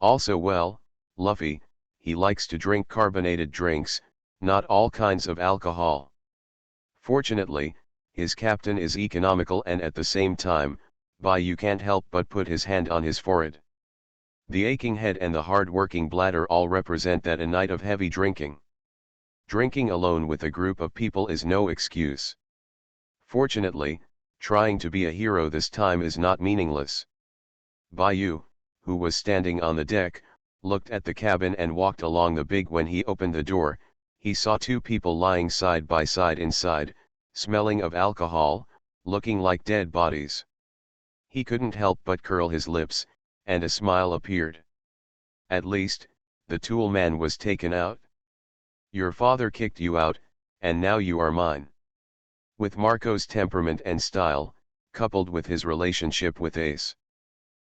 Also well, Luffy, he likes to drink carbonated drinks, not all kinds of alcohol. Fortunately, his captain is economical and at the same time, Bayou can't help but put his hand on his forehead. The aching head and the hard-working bladder all represent that a night of heavy drinking. Drinking alone with a group of people is no excuse. Fortunately, trying to be a hero this time is not meaningless. Bayou, who was standing on the deck, looked at the cabin and walked along the big. When he opened the door, he saw two people lying side by side inside, smelling of alcohol, looking like dead bodies. He couldn't help but curl his lips, and a smile appeared. At least, the tool man was taken out. Your father kicked you out, and now you are mine. With Marco's temperament and style, coupled with his relationship with Ace,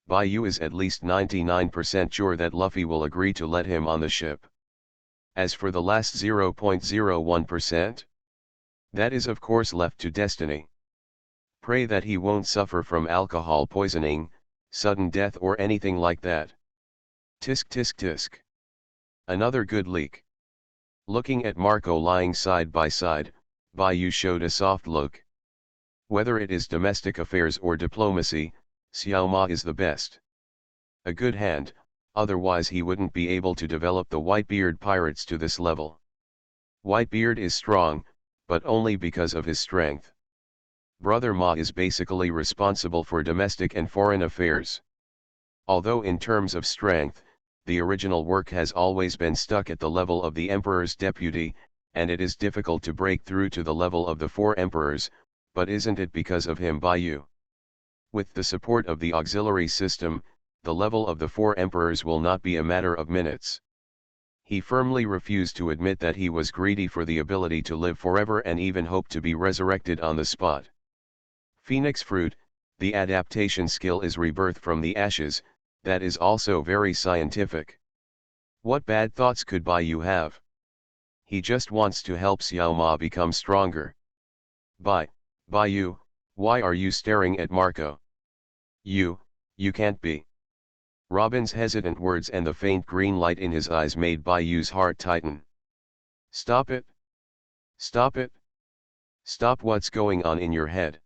Bayou is at least 99% sure that Luffy will agree to let him on the ship. As for the last 0.01%, that is of course left to destiny. Pray that he won't suffer from alcohol poisoning, sudden death or anything like that. Tisk tisk tisk. Another good leak. Looking at Marco lying side by side, Bayou showed a soft look. Whether it is domestic affairs or diplomacy, Xiao Ma is the best. A good hand, otherwise he wouldn't be able to develop the Whitebeard pirates to this level. Whitebeard is strong, but only because of his strength. Brother Ma is basically responsible for domestic and foreign affairs. Although in terms of strength, the original work has always been stuck at the level of the Emperor's deputy, and it is difficult to break through to the level of the four emperors, but isn't it because of him Bayou? With the support of the auxiliary system, the level of the four emperors will not be a matter of minutes. He firmly refused to admit that he was greedy for the ability to live forever and even hoped to be resurrected on the spot. Phoenix fruit, the adaptation skill is rebirth from the ashes, that is also very scientific. What bad thoughts could Bayou have? He just wants to help Xiao Ma become stronger. Bayou, why are you staring at Marco? You can't be. Robin's hesitant words and the faint green light in his eyes made Bayou's heart tighten. Stop it! Stop it! Stop what's going on in your head.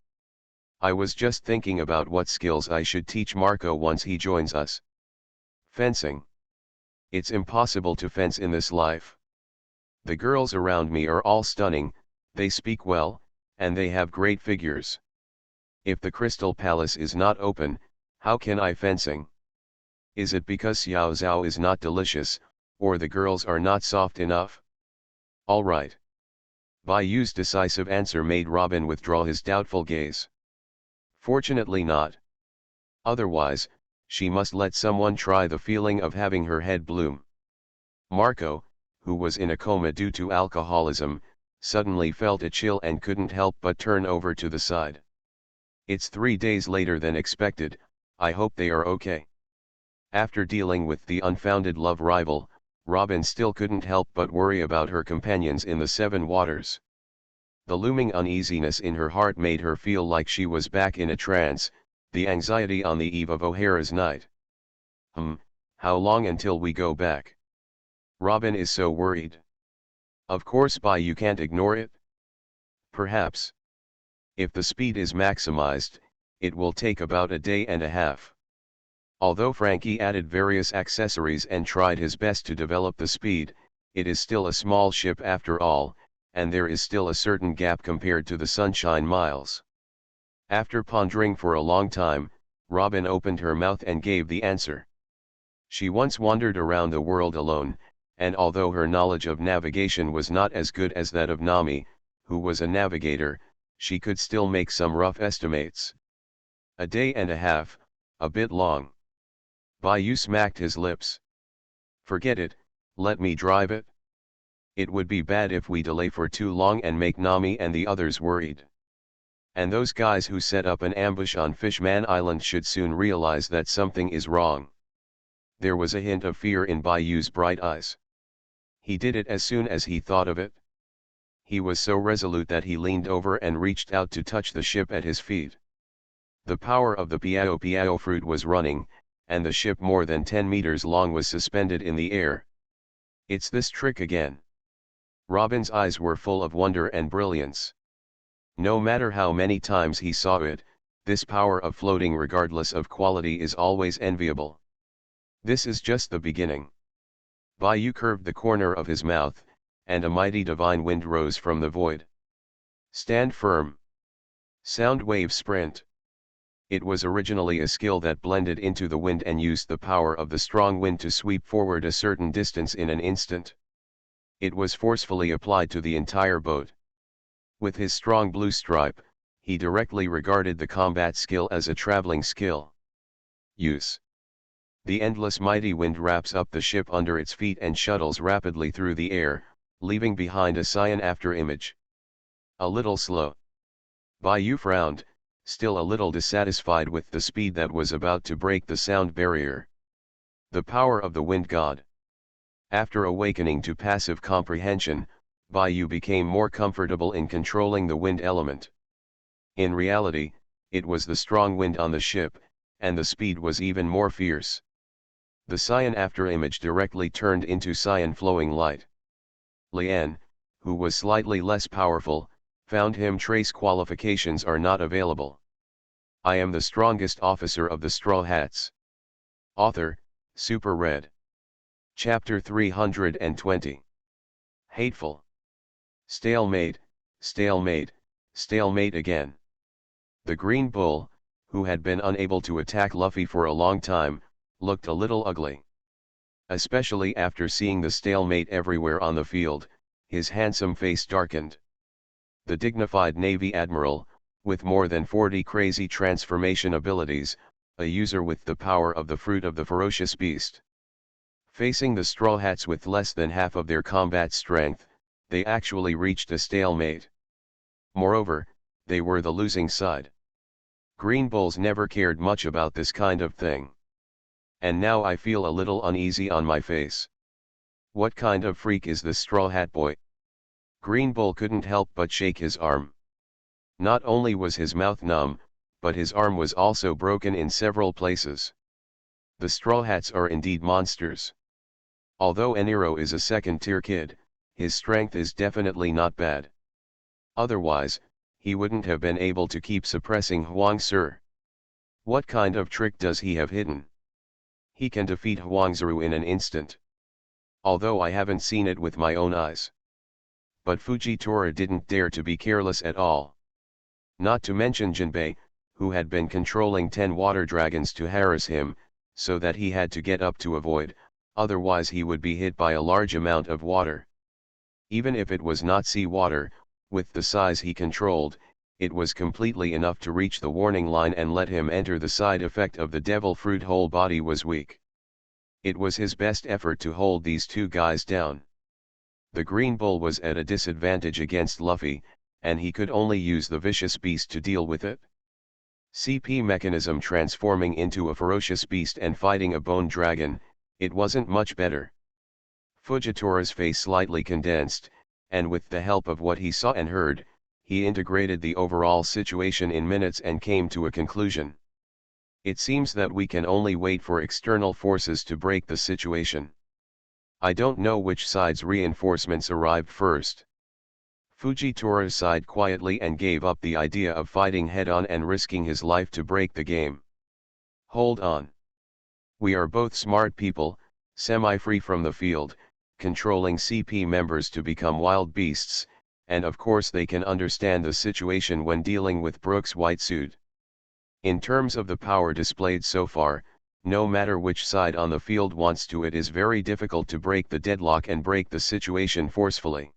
I was just thinking about what skills I should teach Marco once he joins us. Fencing. It's impossible to fence in this life. The girls around me are all stunning, they speak well, and they have great figures. If the crystal palace is not open, how can I fencing? Is it because xiao zhao is not delicious, or the girls are not soft enough? Alright. Bai Yu's decisive answer made Robin withdraw his doubtful gaze. Fortunately not. Otherwise, she must let someone try the feeling of having her head bloom. Marco, who was in a coma due to alcoholism, suddenly felt a chill and couldn't help but turn over to the side. It's 3 days later than expected, I hope they are okay. After dealing with the unfounded love rival, Robin still couldn't help but worry about her companions in the Seven Waters. The looming uneasiness in her heart made her feel like she was back in a trance, the anxiety on the eve of O'Hara's night. How long until we go back? Robin is so worried. Of course, you can't ignore it. Perhaps. If the speed is maximized, it will take about a day and a half. Although Frankie added various accessories and tried his best to develop the speed, it is still a small ship after all, and there is still a certain gap compared to the Sunshine Miles. After pondering for a long time, Robin opened her mouth and gave the answer. She once wandered around the world alone, and although her knowledge of navigation was not as good as that of Nami, who was a navigator, she could still make some rough estimates. A day and a half, a bit long. Bai Yu smacked his lips. Forget it, let me drive it. It would be bad if we delay for too long and make Nami and the others worried. And those guys who set up an ambush on Fishman Island should soon realize that something is wrong. There was a hint of fear in Bai Yu's bright eyes. He did it as soon as he thought of it. He was so resolute that he leaned over and reached out to touch the ship at his feet. The power of the Piao Piao fruit was running, and the ship more than 10 meters long was suspended in the air. It's this trick again. Robin's eyes were full of wonder and brilliance. No matter how many times he saw it, this power of floating regardless of quality is always enviable. This is just the beginning. Bai Yu curved the corner of his mouth, and a mighty divine wind rose from the void. Stand firm. Sound wave sprint. It was originally a skill that blended into the wind and used the power of the strong wind to sweep forward a certain distance in an instant. It was forcefully applied to the entire boat. With his strong blue stripe, he directly regarded the combat skill as a traveling skill. Use. The endless mighty wind wraps up the ship under its feet and shuttles rapidly through the air, leaving behind a cyan after-image. A little slow. Bai Yu frowned, still a little dissatisfied with the speed that was about to break the sound barrier. The power of the wind god. After awakening to passive comprehension, Bai Yu became more comfortable in controlling the wind element. In reality, it was the strong wind on the ship, and the speed was even more fierce. The cyan afterimage directly turned into cyan flowing light. Lian, who was slightly less powerful, found him trace qualifications are not available. I am the strongest officer of the Straw Hats. Author, Super Red. Chapter 320. Hateful. Stalemate, stalemate, stalemate again. The Green Bull, who had been unable to attack Luffy for a long time, looked a little ugly. Especially after seeing the stalemate everywhere on the field, his handsome face darkened. The dignified Navy Admiral, with more than 40 crazy transformation abilities, a user with the power of the fruit of the ferocious beast. Facing the Straw Hats with less than half of their combat strength, they actually reached a stalemate. Moreover, they were the losing side. Green Bulls never cared much about this kind of thing. And now I feel a little uneasy on my face. What kind of freak is this Straw Hat boy? Green Bull couldn't help but shake his arm. Not only was his mouth numb, but his arm was also broken in several places. The Straw Hats are indeed monsters. Although Eniro is a second-tier kid, his strength is definitely not bad. Otherwise, he wouldn't have been able to keep suppressing Huang Sir. What kind of trick does he have hidden? He can defeat Huangzhou in an instant. Although I haven't seen it with my own eyes. But Fujitora didn't dare to be careless at all. Not to mention Jinbei, who had been controlling 10 water dragons to harass him, so that he had to get up to avoid, otherwise he would be hit by a large amount of water. Even if it was not sea water, with the size he controlled, it was completely enough to reach the warning line and let him enter. The side effect of the devil fruit whole body was weak. It was his best effort to hold these two guys down. The green bull was at a disadvantage against Luffy, and he could only use the vicious beast to deal with it. CP mechanism transforming into a ferocious beast and fighting a bone dragon, it wasn't much better. Fujitora's face slightly condensed, and with the help of what he saw and heard, he integrated the overall situation in minutes and came to a conclusion. It seems that we can only wait for external forces to break the situation. I don't know which side's reinforcements arrived first. Fujitora sighed quietly and gave up the idea of fighting head-on and risking his life to break the game. Hold on. We are both smart people, semi-free from the field, controlling CP members to become wild beasts, and of course they can understand the situation when dealing with Brook's white suit. In terms of the power displayed so far, no matter which side on the field wants to, it is very difficult to break the deadlock and break the situation forcefully.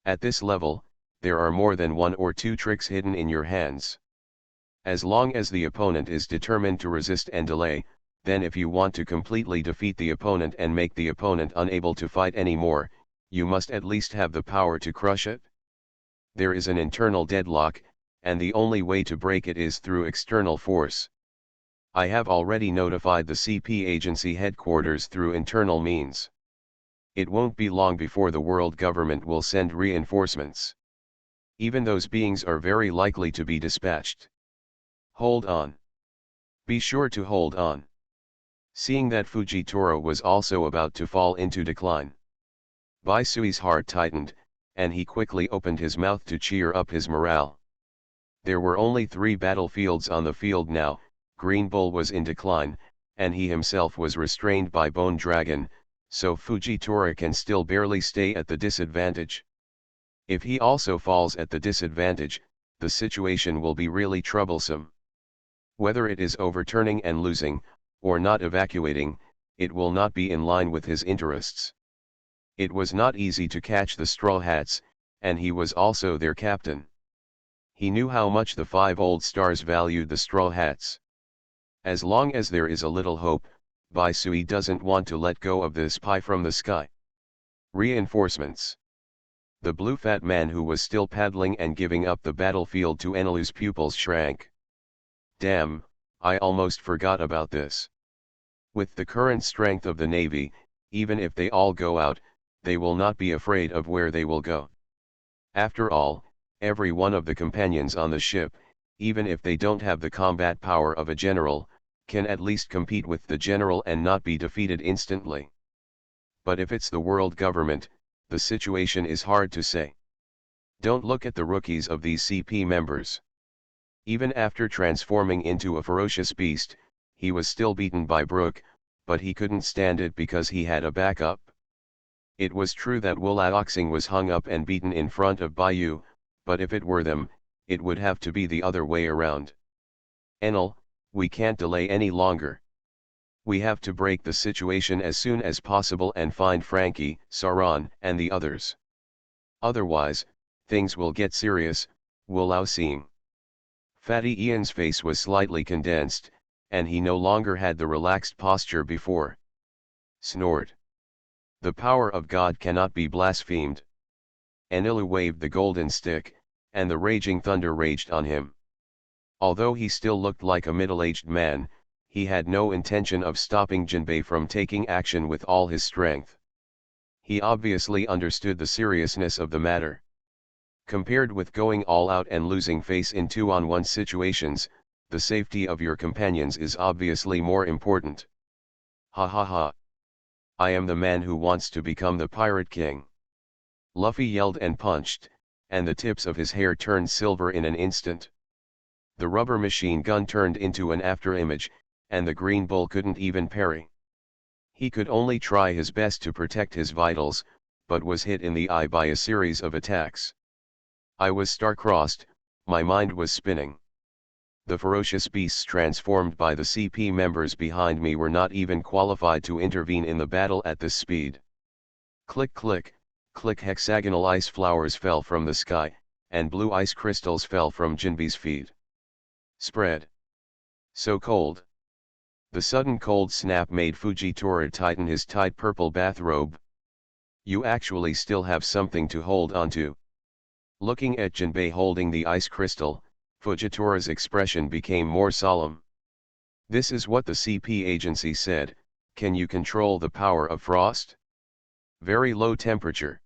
At this level, there are more than one or two tricks hidden in your hands. As long as the opponent is determined to resist and delay, then if you want to completely defeat the opponent and make the opponent unable to fight anymore, you must at least have the power to crush it. There is an internal deadlock, and the only way to break it is through external force. I have already notified the CP agency headquarters through internal means. It won't be long before the world government will send reinforcements. Even those beings are very likely to be dispatched. Hold on. Be sure to hold on. Seeing that Fujitora was also about to fall into decline, Baisui's heart tightened, and he quickly opened his mouth to cheer up his morale. There were only 3 battlefields on the field now. Green Bull was in decline, and he himself was restrained by Bone Dragon, so Fujitora can still barely stay at the disadvantage. If he also falls at the disadvantage, the situation will be really troublesome. Whether it is overturning and losing, or not evacuating, it will not be in line with his interests. It was not easy to catch the Straw Hats, and he was also their captain. He knew how much the 5 old stars valued the Straw Hats. As long as there is a little hope, Baisui doesn't want to let go of this pie from the sky. Reinforcements. The blue fat man who was still paddling and giving up the battlefield to Enel's pupils shrank. Damn, I almost forgot about this. With the current strength of the Navy, even if they all go out, they will not be afraid of where they will go. After all, every one of the companions on the ship, even if they don't have the combat power of a general, can at least compete with the general and not be defeated instantly. But if it's the world government, the situation is hard to say. Don't look at the rookies of these CP members. Even after transforming into a ferocious beast, he was still beaten by Brook, but he couldn't stand it because he had a backup. It was true that Wulaoxing was hung up and beaten in front of Bayou, but if it were them, it would have to be the other way around. Enel, we can't delay any longer. We have to break the situation as soon as possible and find Frankie, Sauron, and the others. Otherwise, things will get serious, Wulaoxing. Fatty Ian's face was slightly condensed, and he no longer had the relaxed posture before. Snort. The power of God cannot be blasphemed. Enilu waved the golden stick, and the raging thunder raged on him. Although he still looked like a middle-aged man, he had no intention of stopping Jinbei from taking action with all his strength. He obviously understood the seriousness of the matter. Compared with going all out and losing face in 2-on-1 situations, the safety of your companions is obviously more important. Ha ha ha. I am the man who wants to become the Pirate King. Luffy yelled and punched, and the tips of his hair turned silver in an instant. The rubber machine gun turned into an afterimage, and the Green Bull couldn't even parry. He could only try his best to protect his vitals, but was hit in the eye by a series of attacks. I was star-crossed, my mind was spinning. The ferocious beasts transformed by the CP members behind me were not even qualified to intervene in the battle at this speed. Click click, click, hexagonal ice flowers fell from the sky, and blue ice crystals fell from Jinbei's feet. Spread. So cold. The sudden cold snap made Fujitora tighten his tight purple bathrobe. You actually still have something to hold onto. Looking at Jinbei holding the ice crystal, Fujitora's expression became more solemn. This is what the CP agency said: can you control the power of frost? Very low temperature.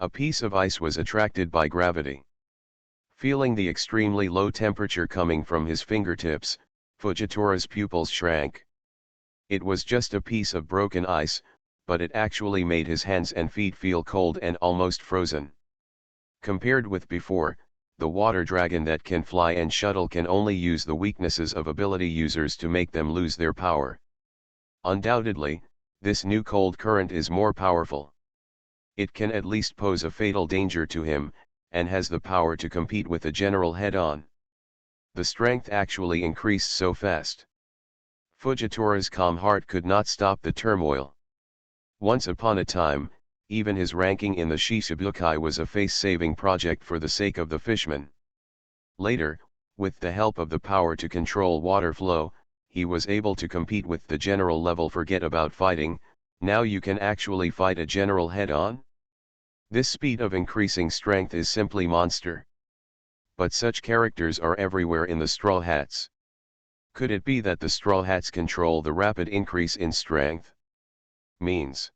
A piece of ice was attracted by gravity. Feeling the extremely low temperature coming from his fingertips, Fujitora's pupils shrank. It was just a piece of broken ice, but it actually made his hands and feet feel cold and almost frozen. Compared with before, the water dragon that can fly and shuttle can only use the weaknesses of ability users to make them lose their power. Undoubtedly, this new cold current is more powerful. It can at least pose a fatal danger to him, and has the power to compete with the general head-on. The strength actually increased so fast. Fujitora's calm heart could not stop the turmoil. Once upon a time, even his ranking in the Shishibukai was a face-saving project for the sake of the fishmen. Later, with the help of the power to control water flow, he was able to compete with the general level. Forget about fighting, now you can actually fight a general head-on? This speed of increasing strength is simply monster. But such characters are everywhere in the Straw Hats. Could it be that the Straw Hats control the rapid increase in strength? Means.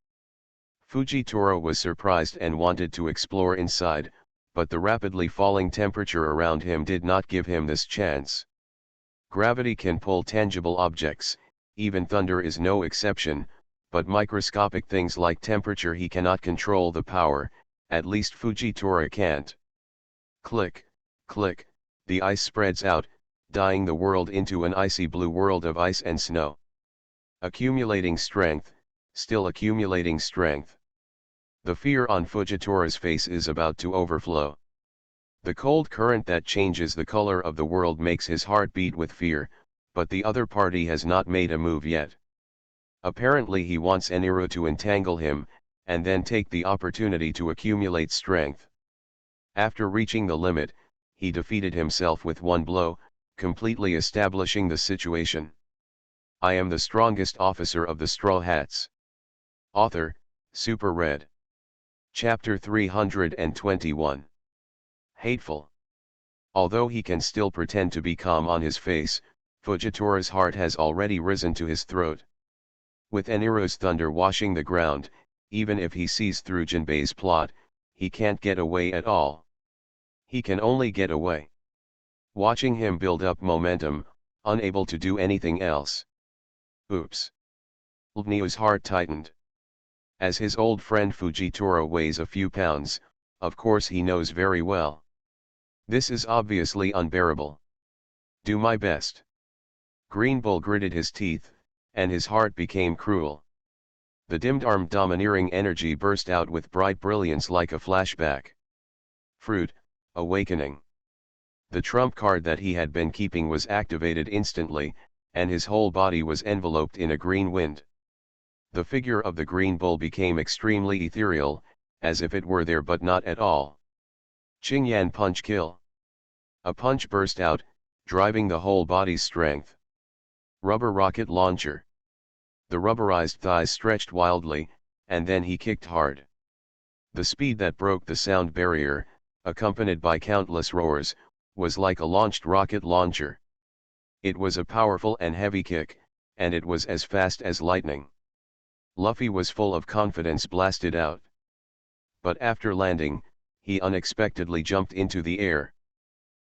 Fujitora was surprised and wanted to explore inside, but the rapidly falling temperature around him did not give him this chance. Gravity can pull tangible objects, even thunder is no exception, but microscopic things like temperature he cannot control the power, at least Fujitora can't. Click, click, the ice spreads out, dyeing the world into an icy blue world of ice and snow. Accumulating strength, still accumulating strength. The fear on Fujitora's face is about to overflow. The cold current that changes the color of the world makes his heart beat with fear, but the other party has not made a move yet. Apparently he wants Eniro to entangle him, and then take the opportunity to accumulate strength. After reaching the limit, he defeated himself with one blow, completely establishing the situation. I am the strongest officer of the Straw Hats. Author, Super Red. Chapter 321. Hateful. Although he can still pretend to be calm on his face, Fujitora's heart has already risen to his throat. With Eniro's thunder washing the ground, even if he sees through Jinbei's plot, he can't get away at all. He can only get away. Watching him build up momentum, unable to do anything else. Oops. Neo's heart tightened. As his old friend Fujitora weighs a few pounds, of course he knows very well. This is obviously unbearable. Do my best. Green Bull gritted his teeth, and his heart became cruel. The dimmed-armed domineering energy burst out with bright brilliance like a flashback. Fruit, awakening. The trump card that he had been keeping was activated instantly, and his whole body was enveloped in a green wind. The figure of the green bull became extremely ethereal, as if it were there but not at all. Qingyan punch kill. A punch burst out, driving the whole body's strength. Rubber rocket launcher. The rubberized thighs stretched wildly, and then he kicked hard. The speed that broke the sound barrier, accompanied by countless roars, was like a launched rocket launcher. It was a powerful and heavy kick, and it was as fast as lightning. Luffy was full of confidence, blasted out. But after landing, he unexpectedly jumped into the air.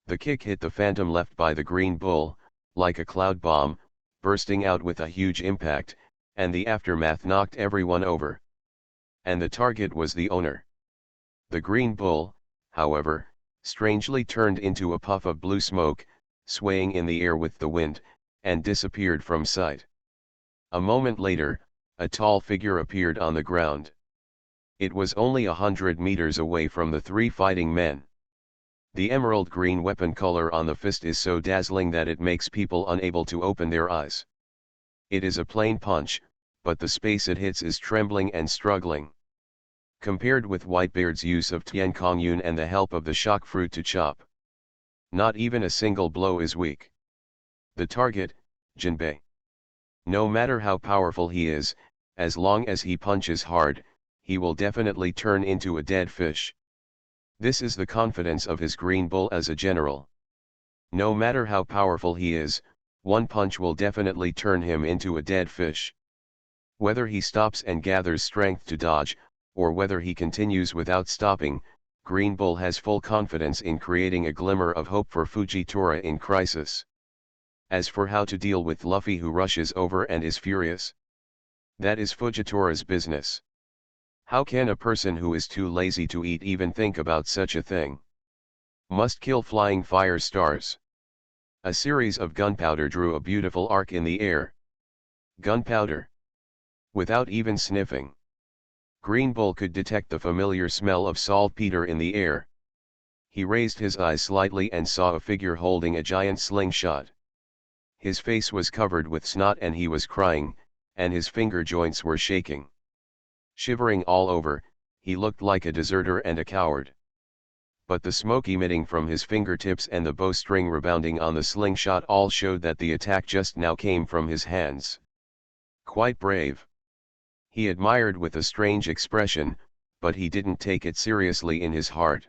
The kick hit the phantom left by the green bull, like a cloud bomb, bursting out with a huge impact, and the aftermath knocked everyone over. And the target was the owner. The green bull, however, strangely turned into a puff of blue smoke, swaying in the air with the wind, and disappeared from sight. A moment later, a tall figure appeared on the ground. It was only 100 meters away from the three fighting men. The emerald green weapon color on the fist is so dazzling that it makes people unable to open their eyes. It is a plain punch, but the space it hits is trembling and struggling. Compared with Whitebeard's use of Tian Kong Yun and the help of the shock fruit to chop, not even a single blow is weak. The target, Jinbei. No matter how powerful he is, as long as he punches hard, he will definitely turn into a dead fish. This is the confidence of his green bull as a general. No matter how powerful he is, one punch will definitely turn him into a dead fish. Whether he stops and gathers strength to dodge, or whether he continues without stopping, Green Bull has full confidence in creating a glimmer of hope for Fujitora in crisis. As for how to deal with Luffy, who rushes over and is furious, that is Fujitora's business. How can a person who is too lazy to eat even think about such a thing? Must kill flying fire stars. A series of gunpowder drew a beautiful arc in the air. Gunpowder. Without even sniffing, Green Bull could detect the familiar smell of saltpeter in the air. He raised his eyes slightly and saw a figure holding a giant slingshot. His face was covered with snot and he was crying, and his finger joints were shaking. Shivering all over, he looked like a deserter and a coward. But the smoke emitting from his fingertips and the bowstring rebounding on the slingshot all showed that the attack just now came from his hands. Quite brave. He admired with a strange expression, but he didn't take it seriously in his heart.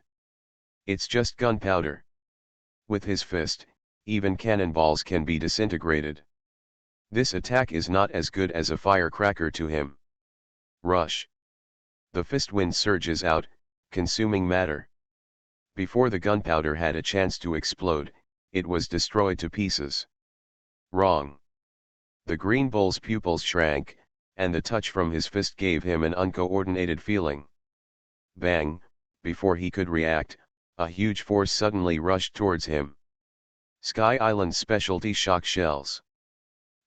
It's just gunpowder. With his fist, even cannonballs can be disintegrated. This attack is not as good as a firecracker to him. Rush. The fist wind surges out, consuming matter. Before the gunpowder had a chance to explode, it was destroyed to pieces. Wrong. The Green Bull's pupils shrank, and the touch from his fist gave him an uncoordinated feeling. Bang! Before he could react, a huge force suddenly rushed towards him. Sky Island's specialty shock shells.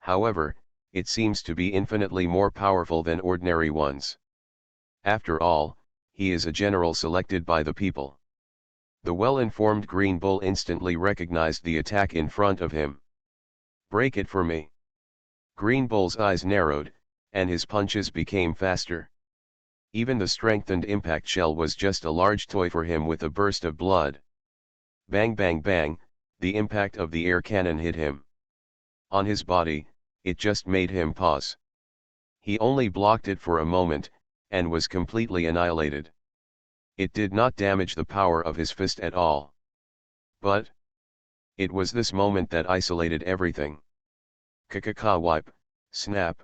However, it seems to be infinitely more powerful than ordinary ones. After all, he is a general selected by the people. The well-informed Green Bull instantly recognized the attack in front of him. Break it for me. Green Bull's eyes narrowed, and his punches became faster. Even the strengthened impact shell was just a large toy for him with a burst of blood. Bang bang bang, the impact of the air cannon hit him. On his body, it just made him pause. He only blocked it for a moment, and was completely annihilated. It did not damage the power of his fist at all. But it was this moment that isolated everything. Ka-ka-ka wipe, snap.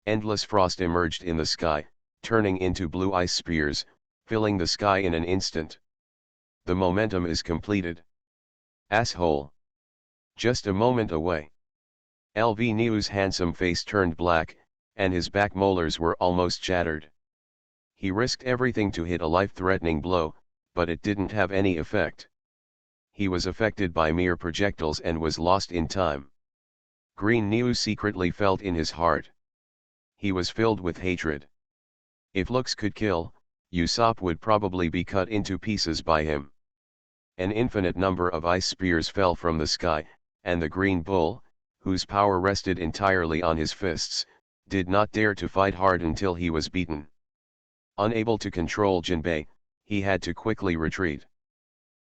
Endless frost emerged in the sky, turning into blue ice spears, filling the sky in an instant. The momentum is completed. Asshole. Just a moment away. LV Niu's handsome face turned black, and his back molars were almost shattered. He risked everything to hit a life-threatening blow, but it didn't have any effect. He was affected by mere projectiles and was lost in time. Green Niu secretly felt in his heart. He was filled with hatred. If looks could kill, Usopp would probably be cut into pieces by him. An infinite number of ice spears fell from the sky, and the Green Bull, whose power rested entirely on his fists, did not dare to fight hard until he was beaten. Unable to control Jinbei, he had to quickly retreat.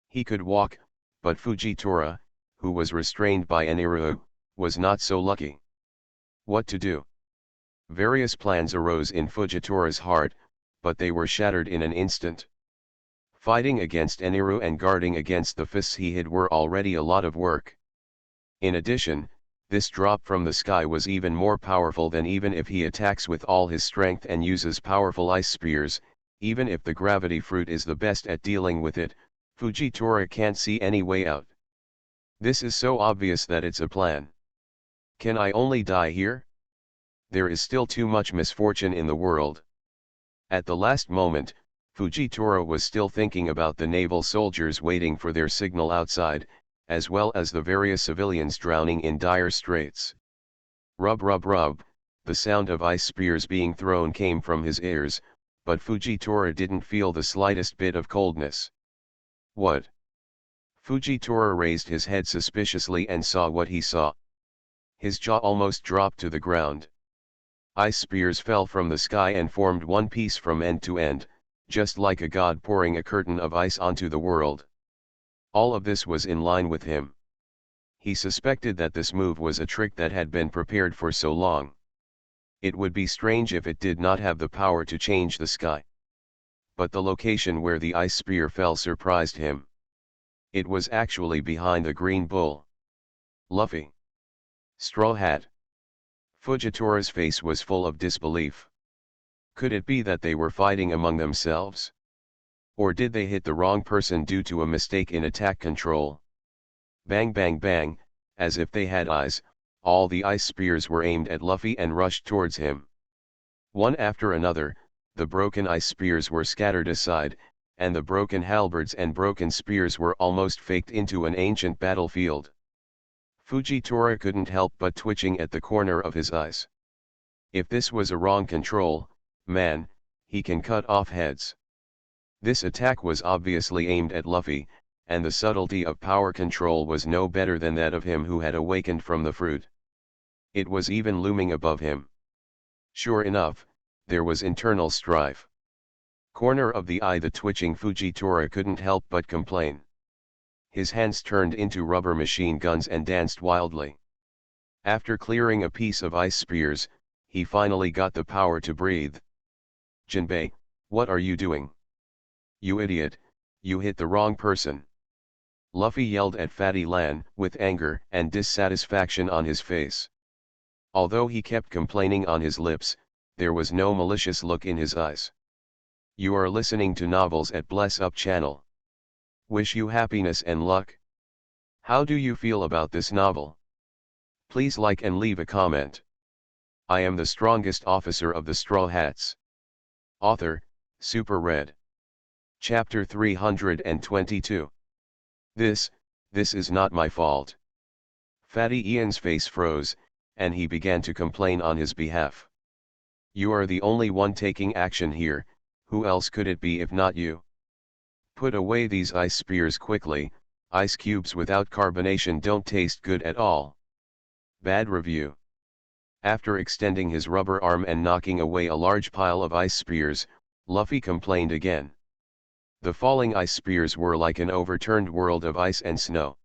He could walk, but Fujitora, who was restrained by Eniru, was not so lucky. What to do? Various plans arose in Fujitora's heart, but they were shattered in an instant. Fighting against Eniru and guarding against the fists he hid were already a lot of work. In addition, this drop from the sky was even more powerful than even if he attacks with all his strength and uses powerful ice spears. Even if the gravity fruit is the best at dealing with it, Fujitora can't see any way out. This is so obvious that it's a plan. Can I only die here? There is still too much misfortune in the world. At the last moment, Fujitora was still thinking about the naval soldiers waiting for their signal outside, as well as the various civilians drowning in dire straits. Rub rub rub, the sound of ice spears being thrown came from his ears, but Fujitora didn't feel the slightest bit of coldness. What? Fujitora raised his head suspiciously and saw what he saw. His jaw almost dropped to the ground. Ice spears fell from the sky and formed one piece from end to end, just like a god pouring a curtain of ice onto the world. All of this was in line with him. He suspected that this move was a trick that had been prepared for so long. It would be strange if it did not have the power to change the sky. But the location where the ice spear fell surprised him. It was actually behind the green bull. Luffy. Straw Hat. Fujitora's face was full of disbelief. Could it be that they were fighting among themselves? Or did they hit the wrong person due to a mistake in attack control? Bang bang bang, as if they had eyes, all the ice spears were aimed at Luffy and rushed towards him. One after another, the broken ice spears were scattered aside, and the broken halberds and broken spears were almost faked into an ancient battlefield. Fujitora couldn't help but twitching at the corner of his eyes. If this was a wrong control, man, he can cut off heads. This attack was obviously aimed at Luffy, and the subtlety of power control was no better than that of him who had awakened from the fruit. It was even looming above him. Sure enough, there was internal strife. Corner of the eye, the twitching Fujitora couldn't help but complain. His hands turned into rubber machine guns and danced wildly. After clearing a piece of ice spears, he finally got the power to breathe. Jinbei, what are you doing? You idiot, you hit the wrong person. Luffy yelled at Fatty Lan, with anger and dissatisfaction on his face. Although he kept complaining on his lips, there was no malicious look in his eyes. You are listening to novels at Bless Up channel. Wish you happiness and luck. How do you feel about this novel? Please like and leave a comment. I am the strongest officer of the Straw Hats. Author, Super Red. Chapter 322. This is not my fault. Fatty Ian's face froze, and he began to complain on his behalf. You are the only one taking action here, who else could it be if not you? Put away these ice spears quickly, ice cubes without carbonation don't taste good at all. Bad review. After extending his rubber arm and knocking away a large pile of ice spears, Luffy complained again. The falling ice spears were like an overturned world of ice and snow.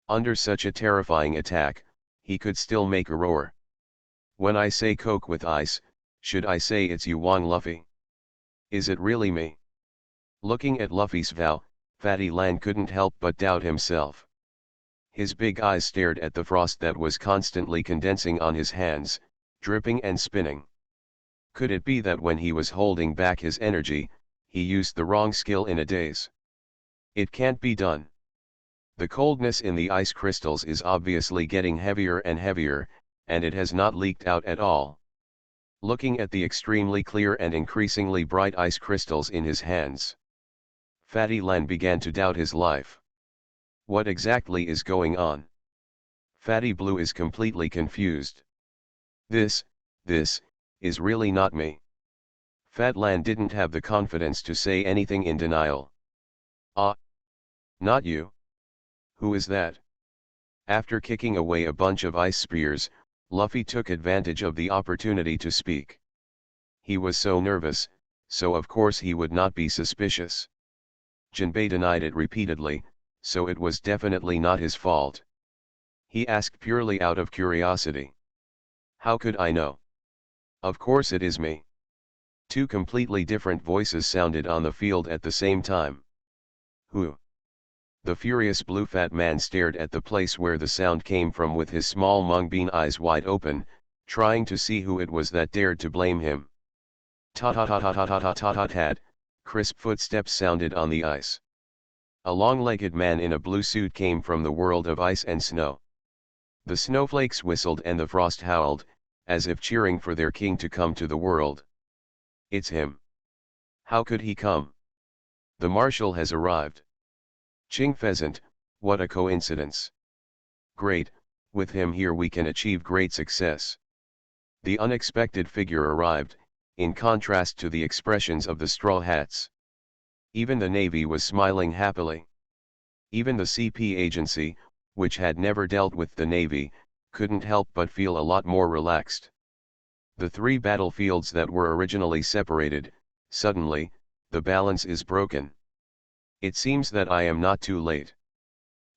Under such a terrifying attack, he could still make a roar. When I say Coke with ice, should I say it's you, Wong Luffy? Is it really me? Looking at Luffy's vow, Fatty Lan couldn't help but doubt himself. His big eyes stared at the frost that was constantly condensing on his hands, dripping and spinning. Could it be that when he was holding back his energy, he used the wrong skill in a daze? It can't be done. The coldness in the ice crystals is obviously getting heavier and heavier, and it has not leaked out at all. Looking at the extremely clear and increasingly bright ice crystals in his hands, Fatty Lan began to doubt his life. What exactly is going on? Fatty Blue is completely confused. This is really not me. Fat Lan didn't have the confidence to say anything in denial. Ah, not you. Who is that? After kicking away a bunch of ice spears, Luffy took advantage of the opportunity to speak. He was so nervous, so of course he would not be suspicious. Jinbei denied it repeatedly, so it was definitely not his fault. He asked purely out of curiosity. How could I know? Of course it is me. Two completely different voices sounded on the field at the same time. Who? The furious blue fat man stared at the place where the sound came from with his small mung bean eyes wide open, trying to see who it was that dared to blame him. Ta-ta-ta-ta-ta-ta-ta-ta-ta-ta. Crisp footsteps sounded on the ice. A long-legged man in a blue suit came from the world of ice and snow. The snowflakes whistled and the frost howled, as if cheering for their king to come to the world. It's him. How could he come? The marshal has arrived. Ching Pheasant, what a coincidence. Great, with him here we can achieve great success. The unexpected figure arrived, in contrast to the expressions of the Straw Hats. Even the Navy was smiling happily. Even the CP agency, which had never dealt with the Navy, couldn't help but feel a lot more relaxed. The three battlefields that were originally separated, suddenly, the balance is broken. It seems that I am not too late.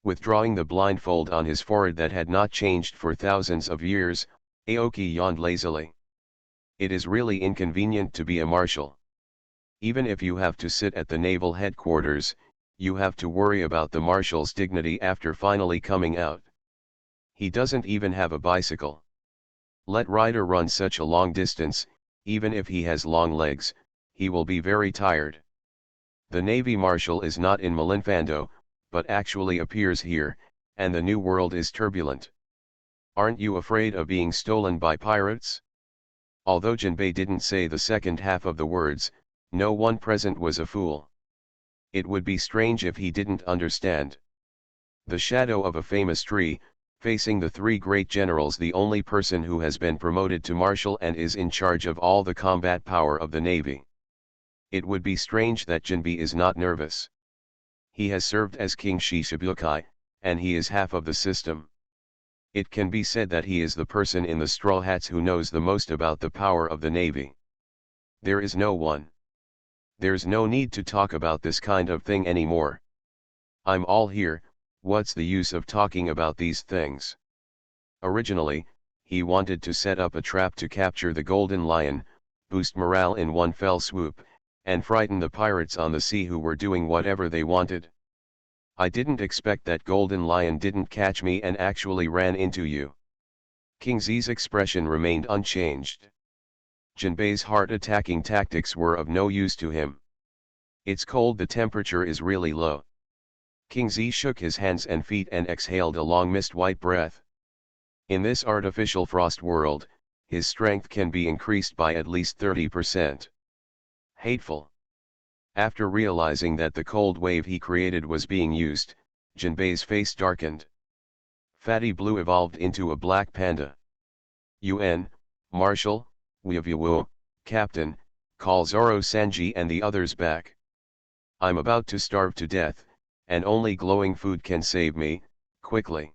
Withdrawing the blindfold on his forehead that had not changed for thousands of years, Aoki yawned lazily. It is really inconvenient to be a marshal. Even if you have to sit at the naval headquarters, you have to worry about the marshal's dignity after finally coming out. He doesn't even have a bicycle. Let Ryder run such a long distance, even if he has long legs, he will be very tired. The Navy Marshal is not in Malinfando, but actually appears here, and the new world is turbulent. Aren't you afraid of being stolen by pirates? Although Jinbei didn't say the second half of the words, no one present was a fool. It would be strange if he didn't understand. The shadow of a famous tree, facing the three great generals, the only person who has been promoted to marshal and is in charge of all the combat power of the Navy. It would be strange that Jinbei is not nervous. He has served as King Shishibukai, and he is half of the system. It can be said that he is the person in the straw hats who knows the most about the power of the Navy. There is no one. There's no need to talk about this kind of thing anymore. I'm all here, what's the use of talking about these things? Originally, he wanted to set up a trap to capture the Golden Lion, boost morale in one fell swoop, and frighten the pirates on the sea who were doing whatever they wanted. I didn't expect that Golden Lion didn't catch me and actually ran into you. King Z's expression remained unchanged. Jinbei's heart-attacking tactics were of no use to him. It's cold, the temperature is really low. King Z shook his hands and feet and exhaled a long mist-white breath. In this artificial frost world, his strength can be increased by at least 30%. Hateful. After realizing that the cold wave he created was being used, Jinbei's face darkened. Fatty Blue evolved into a black panda. UN, Marshal, Weavuo, Captain, call Zoro Sanji and the others back. I'm about to starve to death, and only glowing food can save me, quickly.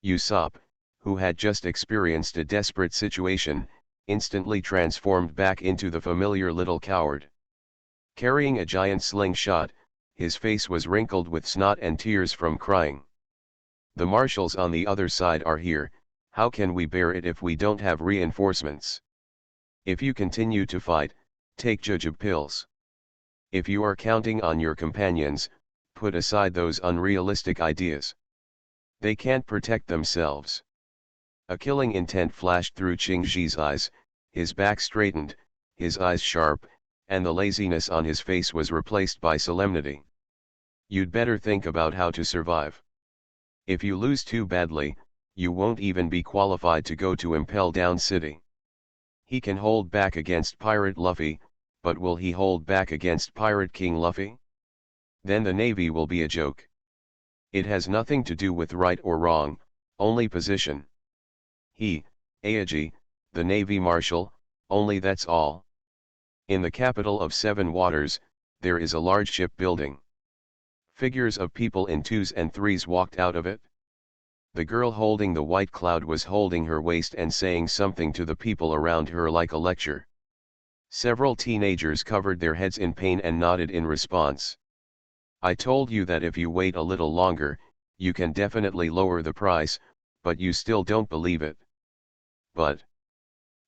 Usopp, who had just experienced a desperate situation, instantly transformed back into the familiar little coward. Carrying a giant slingshot, his face was wrinkled with snot and tears from crying. The marshals on the other side are here, how can we bear it if we don't have reinforcements? If you continue to fight, take jujube pills. If you are counting on your companions, put aside those unrealistic ideas. They can't protect themselves. A killing intent flashed through Ching Zi's eyes, his back straightened, his eyes sharp, and the laziness on his face was replaced by solemnity. You'd better think about how to survive. If you lose too badly, you won't even be qualified to go to Impel Down City. He can hold back against Pirate Luffy, but will he hold back against Pirate King Luffy? Then the Navy will be a joke. It has nothing to do with right or wrong, only position. He, Aoji, the Navy Marshal, only that's all. In the capital of Seven Waters, there is a large ship building. Figures of people in twos and threes walked out of it. The girl holding the white cloud was holding her waist and saying something to the people around her like a lecture. Several teenagers covered their heads in pain and nodded in response. I told you that if you wait a little longer, you can definitely lower the price, but you still don't believe it. But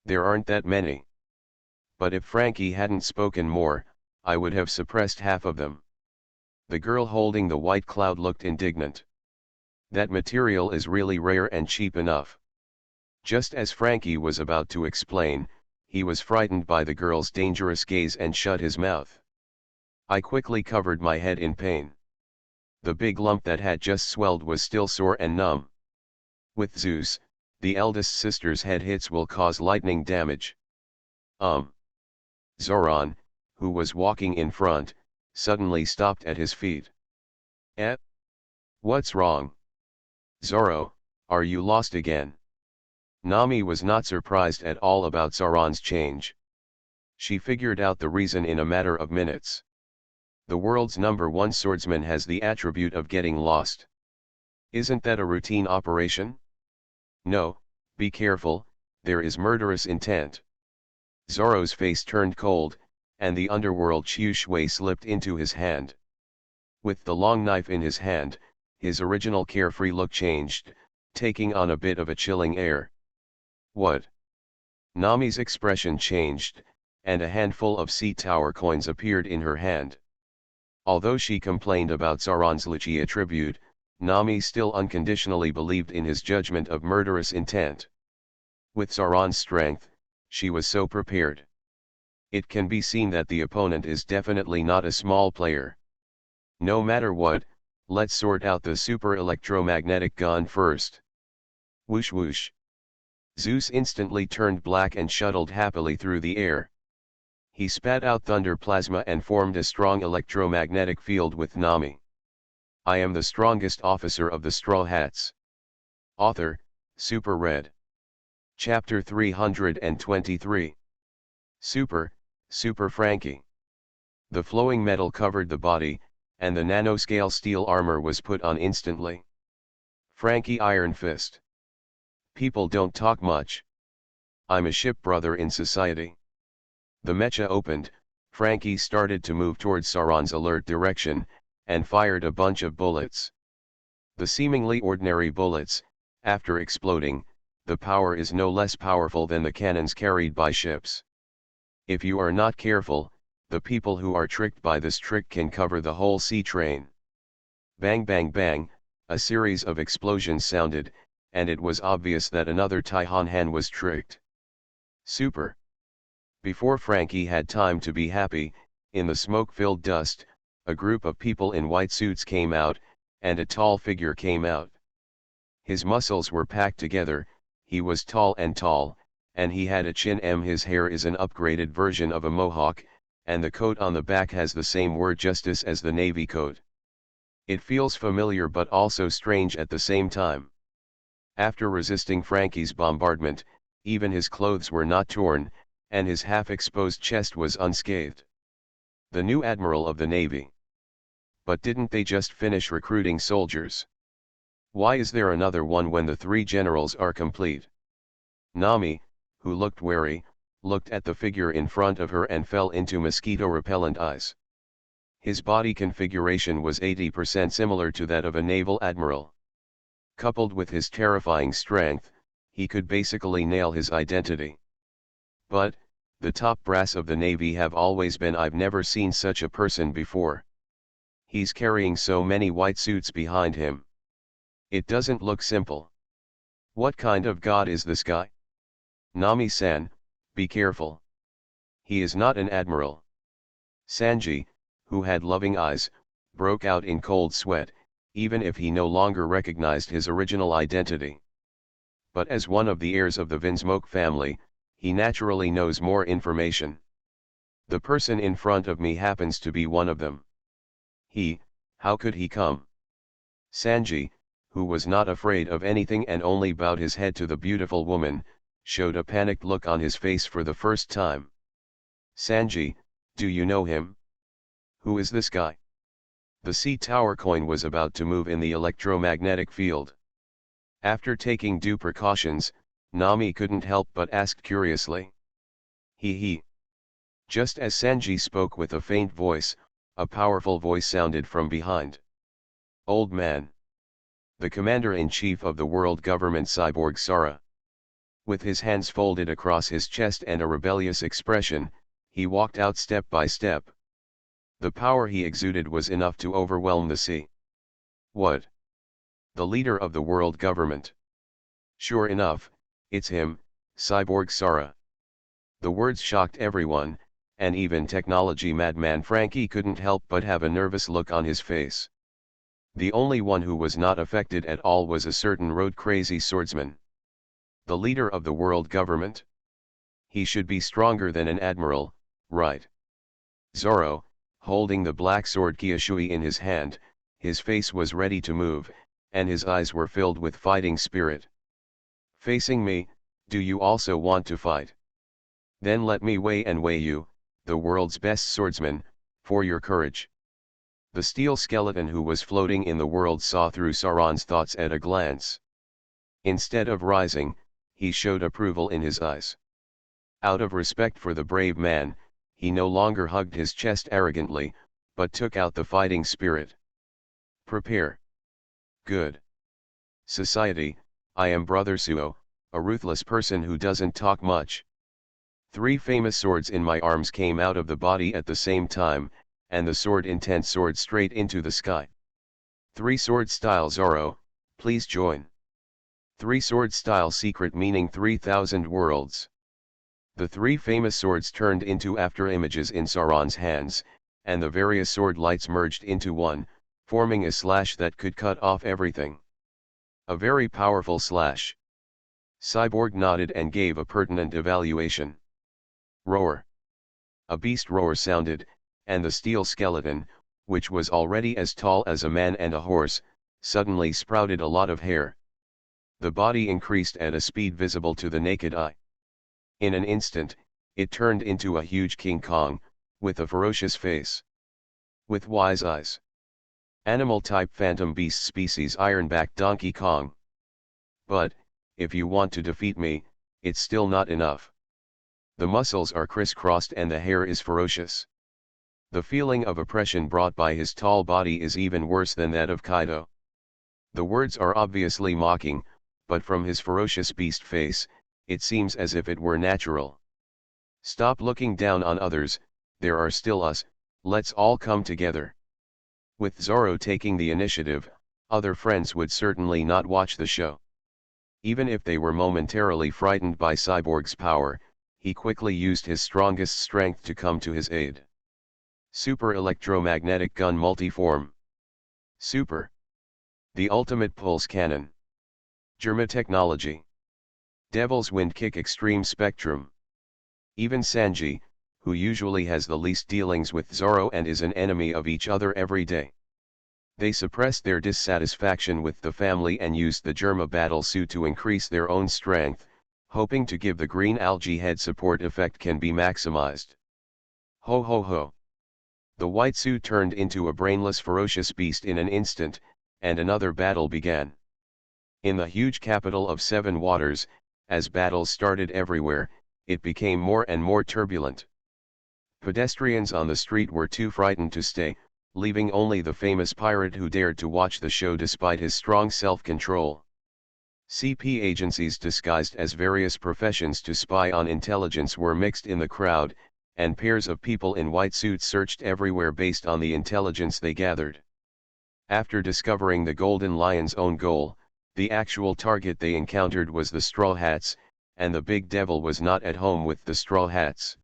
there aren't that many. But if Frankie hadn't spoken more, I would have suppressed half of them. The girl holding the white cloud looked indignant. That material is really rare and cheap enough. Just as Frankie was about to explain, he was frightened by the girl's dangerous gaze and shut his mouth. I quickly covered my head in pain. The big lump that had just swelled was still sore and numb. With Zeus, the eldest sister's head hits will cause lightning damage. Zoran, who was walking in front, suddenly stopped at his feet. Eh? What's wrong? Zoro, are you lost again? Nami was not surprised at all about Zoran's change. She figured out the reason in a matter of minutes. The world's #1 swordsman has the attribute of getting lost. Isn't that a routine operation? No, be careful, there is murderous intent. Zoro's face turned cold, and the underworld Qiu Shui slipped into his hand. With the long knife in his hand, his original carefree look changed, taking on a bit of a chilling air. What? Nami's expression changed, and a handful of sea tower coins appeared in her hand. Although she complained about Sauron's Luchi attribute, Nami still unconditionally believed in his judgment of murderous intent. With Sauron's strength, she was so prepared. It can be seen that the opponent is definitely not a small player. No matter what, let's sort out the super electromagnetic gun first. Whoosh whoosh. Zeus instantly turned black and shuttled happily through the air. He spat out thunder plasma and formed a strong electromagnetic field with Nami. I am the strongest officer of the Straw Hats. Author, Super Red. Chapter 323. Super Frankie. The flowing metal covered the body, and the nanoscale steel armor was put on instantly. Frankie Iron Fist. People don't talk much. I'm a ship brother in society. The mecha opened, Frankie started to move towards Sauron's alert direction, and fired a bunch of bullets. The seemingly ordinary bullets, after exploding, the power is no less powerful than the cannons carried by ships. If you are not careful, the people who are tricked by this trick can cover the whole sea train. Bang bang bang, a series of explosions sounded, and it was obvious that another Taihan Han was tricked. Super. Before Frankie had time to be happy, in the smoke-filled dust, a group of people in white suits came out, and a tall figure came out. His muscles were packed together, he was tall, and he had a chin. His hair is an upgraded version of a mohawk, and the coat on the back has the same word justice as the navy coat. It feels familiar but also strange at the same time. After resisting Frankie's bombardment, even his clothes were not torn, and his half-exposed chest was unscathed. The new admiral of the navy. But didn't they just finish recruiting soldiers? Why is there another one when the 3 generals are complete? Nami, who looked wary, looked at the figure in front of her and fell into mosquito-repellent eyes. His body configuration was 80% similar to that of a naval admiral. Coupled with his terrifying strength, he could basically nail his identity. But, the top brass of the Navy have always been. I've never seen such a person before. He's carrying so many white suits behind him. It doesn't look simple. What kind of god is this guy? Nami-san, be careful. He is not an admiral. Sanji, who had loving eyes, broke out in cold sweat, even if he no longer recognized his original identity. But as one of the heirs of the Vinsmoke family, he naturally knows more information. The person in front of me happens to be one of them. How could he come? Sanji, who was not afraid of anything and only bowed his head to the beautiful woman, showed a panicked look on his face for the first time. Sanji, do you know him? Who is this guy? The sea tower coin was about to move in the electromagnetic field. After taking due precautions, Nami couldn't help but ask curiously. He. Just as Sanji spoke with a faint voice, a powerful voice sounded from behind. Old man. The commander-in-chief of the world government cyborg Sara. With his hands folded across his chest and a rebellious expression, he walked out step by step. The power he exuded was enough to overwhelm the sea. What? The leader of the world government. Sure enough, it's him, Cyborg Sara. The words shocked everyone, and even technology madman Frankie couldn't help but have a nervous look on his face. The only one who was not affected at all was a certain road-crazy swordsman. The leader of the world government? He should be stronger than an admiral, right? Zoro, holding the black sword Kyushui in his hand, his face was ready to move, and his eyes were filled with fighting spirit. Facing me, do you also want to fight? Then let me weigh you, the world's best swordsman, for your courage. The steel skeleton who was floating in the world saw through Sauron's thoughts at a glance. Instead of rising, he showed approval in his eyes. Out of respect for the brave man, he no longer hugged his chest arrogantly, but took out the fighting spirit. Prepare. Good. Society, I am Brother Suo, a ruthless person who doesn't talk much. 3 famous swords in my arms came out of the body at the same time, and the sword intent soared straight into the sky. 3 sword style Zorro, please join. 3 sword style secret meaning 3000 worlds. The 3 famous swords turned into after images in Sauron's hands, and the various sword lights merged into one, forming a slash that could cut off everything. A very powerful slash. Cyborg nodded and gave a pertinent evaluation. Roar. A beast roar sounded, and the steel skeleton, which was already as tall as a man and a horse, suddenly sprouted a lot of hair. The body increased at a speed visible to the naked eye. In an instant, it turned into a huge King Kong, with a ferocious face. With wise eyes. Animal-type phantom beast species Ironback Donkey Kong. But, if you want to defeat me, it's still not enough. The muscles are crisscrossed and the hair is ferocious. The feeling of oppression brought by his tall body is even worse than that of Kaido. The words are obviously mocking, but from his ferocious beast face, it seems as if it were natural. Stop looking down on others, there are still us, let's all come together. With Zoro taking the initiative, other friends would certainly not watch the show. Even if they were momentarily frightened by Cyborg's power, he quickly used his strongest strength to come to his aid. Super Electromagnetic Gun Multiform. Super. The Ultimate Pulse Cannon. Germa Technology. Devil's Wind Kick Extreme Spectrum. Even Sanji, who usually has the least dealings with Zoro and is an enemy of each other every day. They suppressed their dissatisfaction with the family and used the Germa battle suit to increase their own strength, hoping to give the green algae head support effect can be maximized. Ho ho ho. The white suit turned into a brainless ferocious beast in an instant, and another battle began. In the huge capital of 7 Waters, as battles started everywhere, it became more and more turbulent. Pedestrians on the street were too frightened to stay, leaving only the famous pirate who dared to watch the show despite his strong self-control. CP agencies disguised as various professions to spy on intelligence were mixed in the crowd, and pairs of people in white suits searched everywhere based on the intelligence they gathered. After discovering the Golden Lion's own goal, the actual target they encountered was the Straw Hats, and the Big Devil was not at home with the Straw Hats.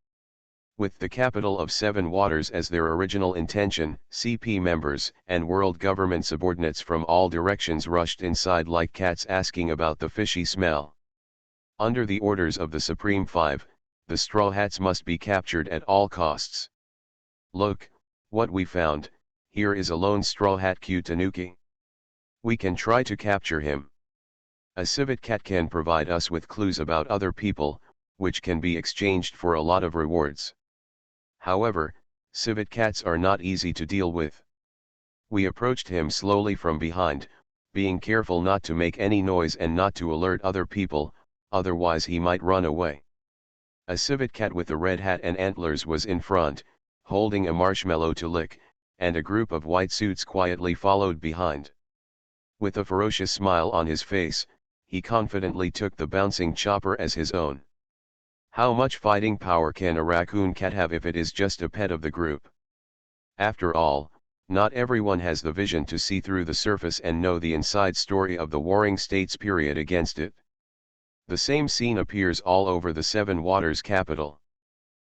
With the capital of 7 Waters as their original intention, CP members and world government subordinates from all directions rushed inside like cats asking about the fishy smell. Under the orders of the Supreme Five, the Straw Hats must be captured at all costs. Look, what we found, here is a lone Straw Hat Q Tanuki. We can try to capture him. A civet cat can provide us with clues about other people, which can be exchanged for a lot of rewards. However, civet cats are not easy to deal with. We approached him slowly from behind, being careful not to make any noise and not to alert other people, otherwise he might run away. A civet cat with a red hat and antlers was in front, holding a marshmallow to lick, and a group of white suits quietly followed behind. With a ferocious smile on his face, he confidently took the bouncing chopper as his own. How much fighting power can a raccoon cat have if it is just a pet of the group? After all, not everyone has the vision to see through the surface and know the inside story of the warring states period against it. The same scene appears all over the 7 Waters capital.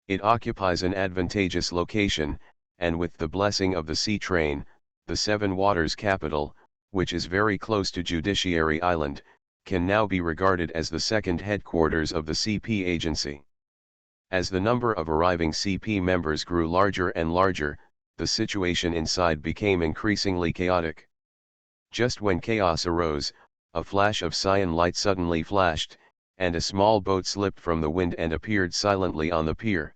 It occupies an advantageous location, and with the blessing of the sea train, the 7 Waters capital, which is very close to Judiciary Island, can now be regarded as the second headquarters of the CP agency. As the number of arriving CP members grew larger and larger, the situation inside became increasingly chaotic. Just when chaos arose, a flash of cyan light suddenly flashed, and a small boat slipped from the wind and appeared silently on the pier.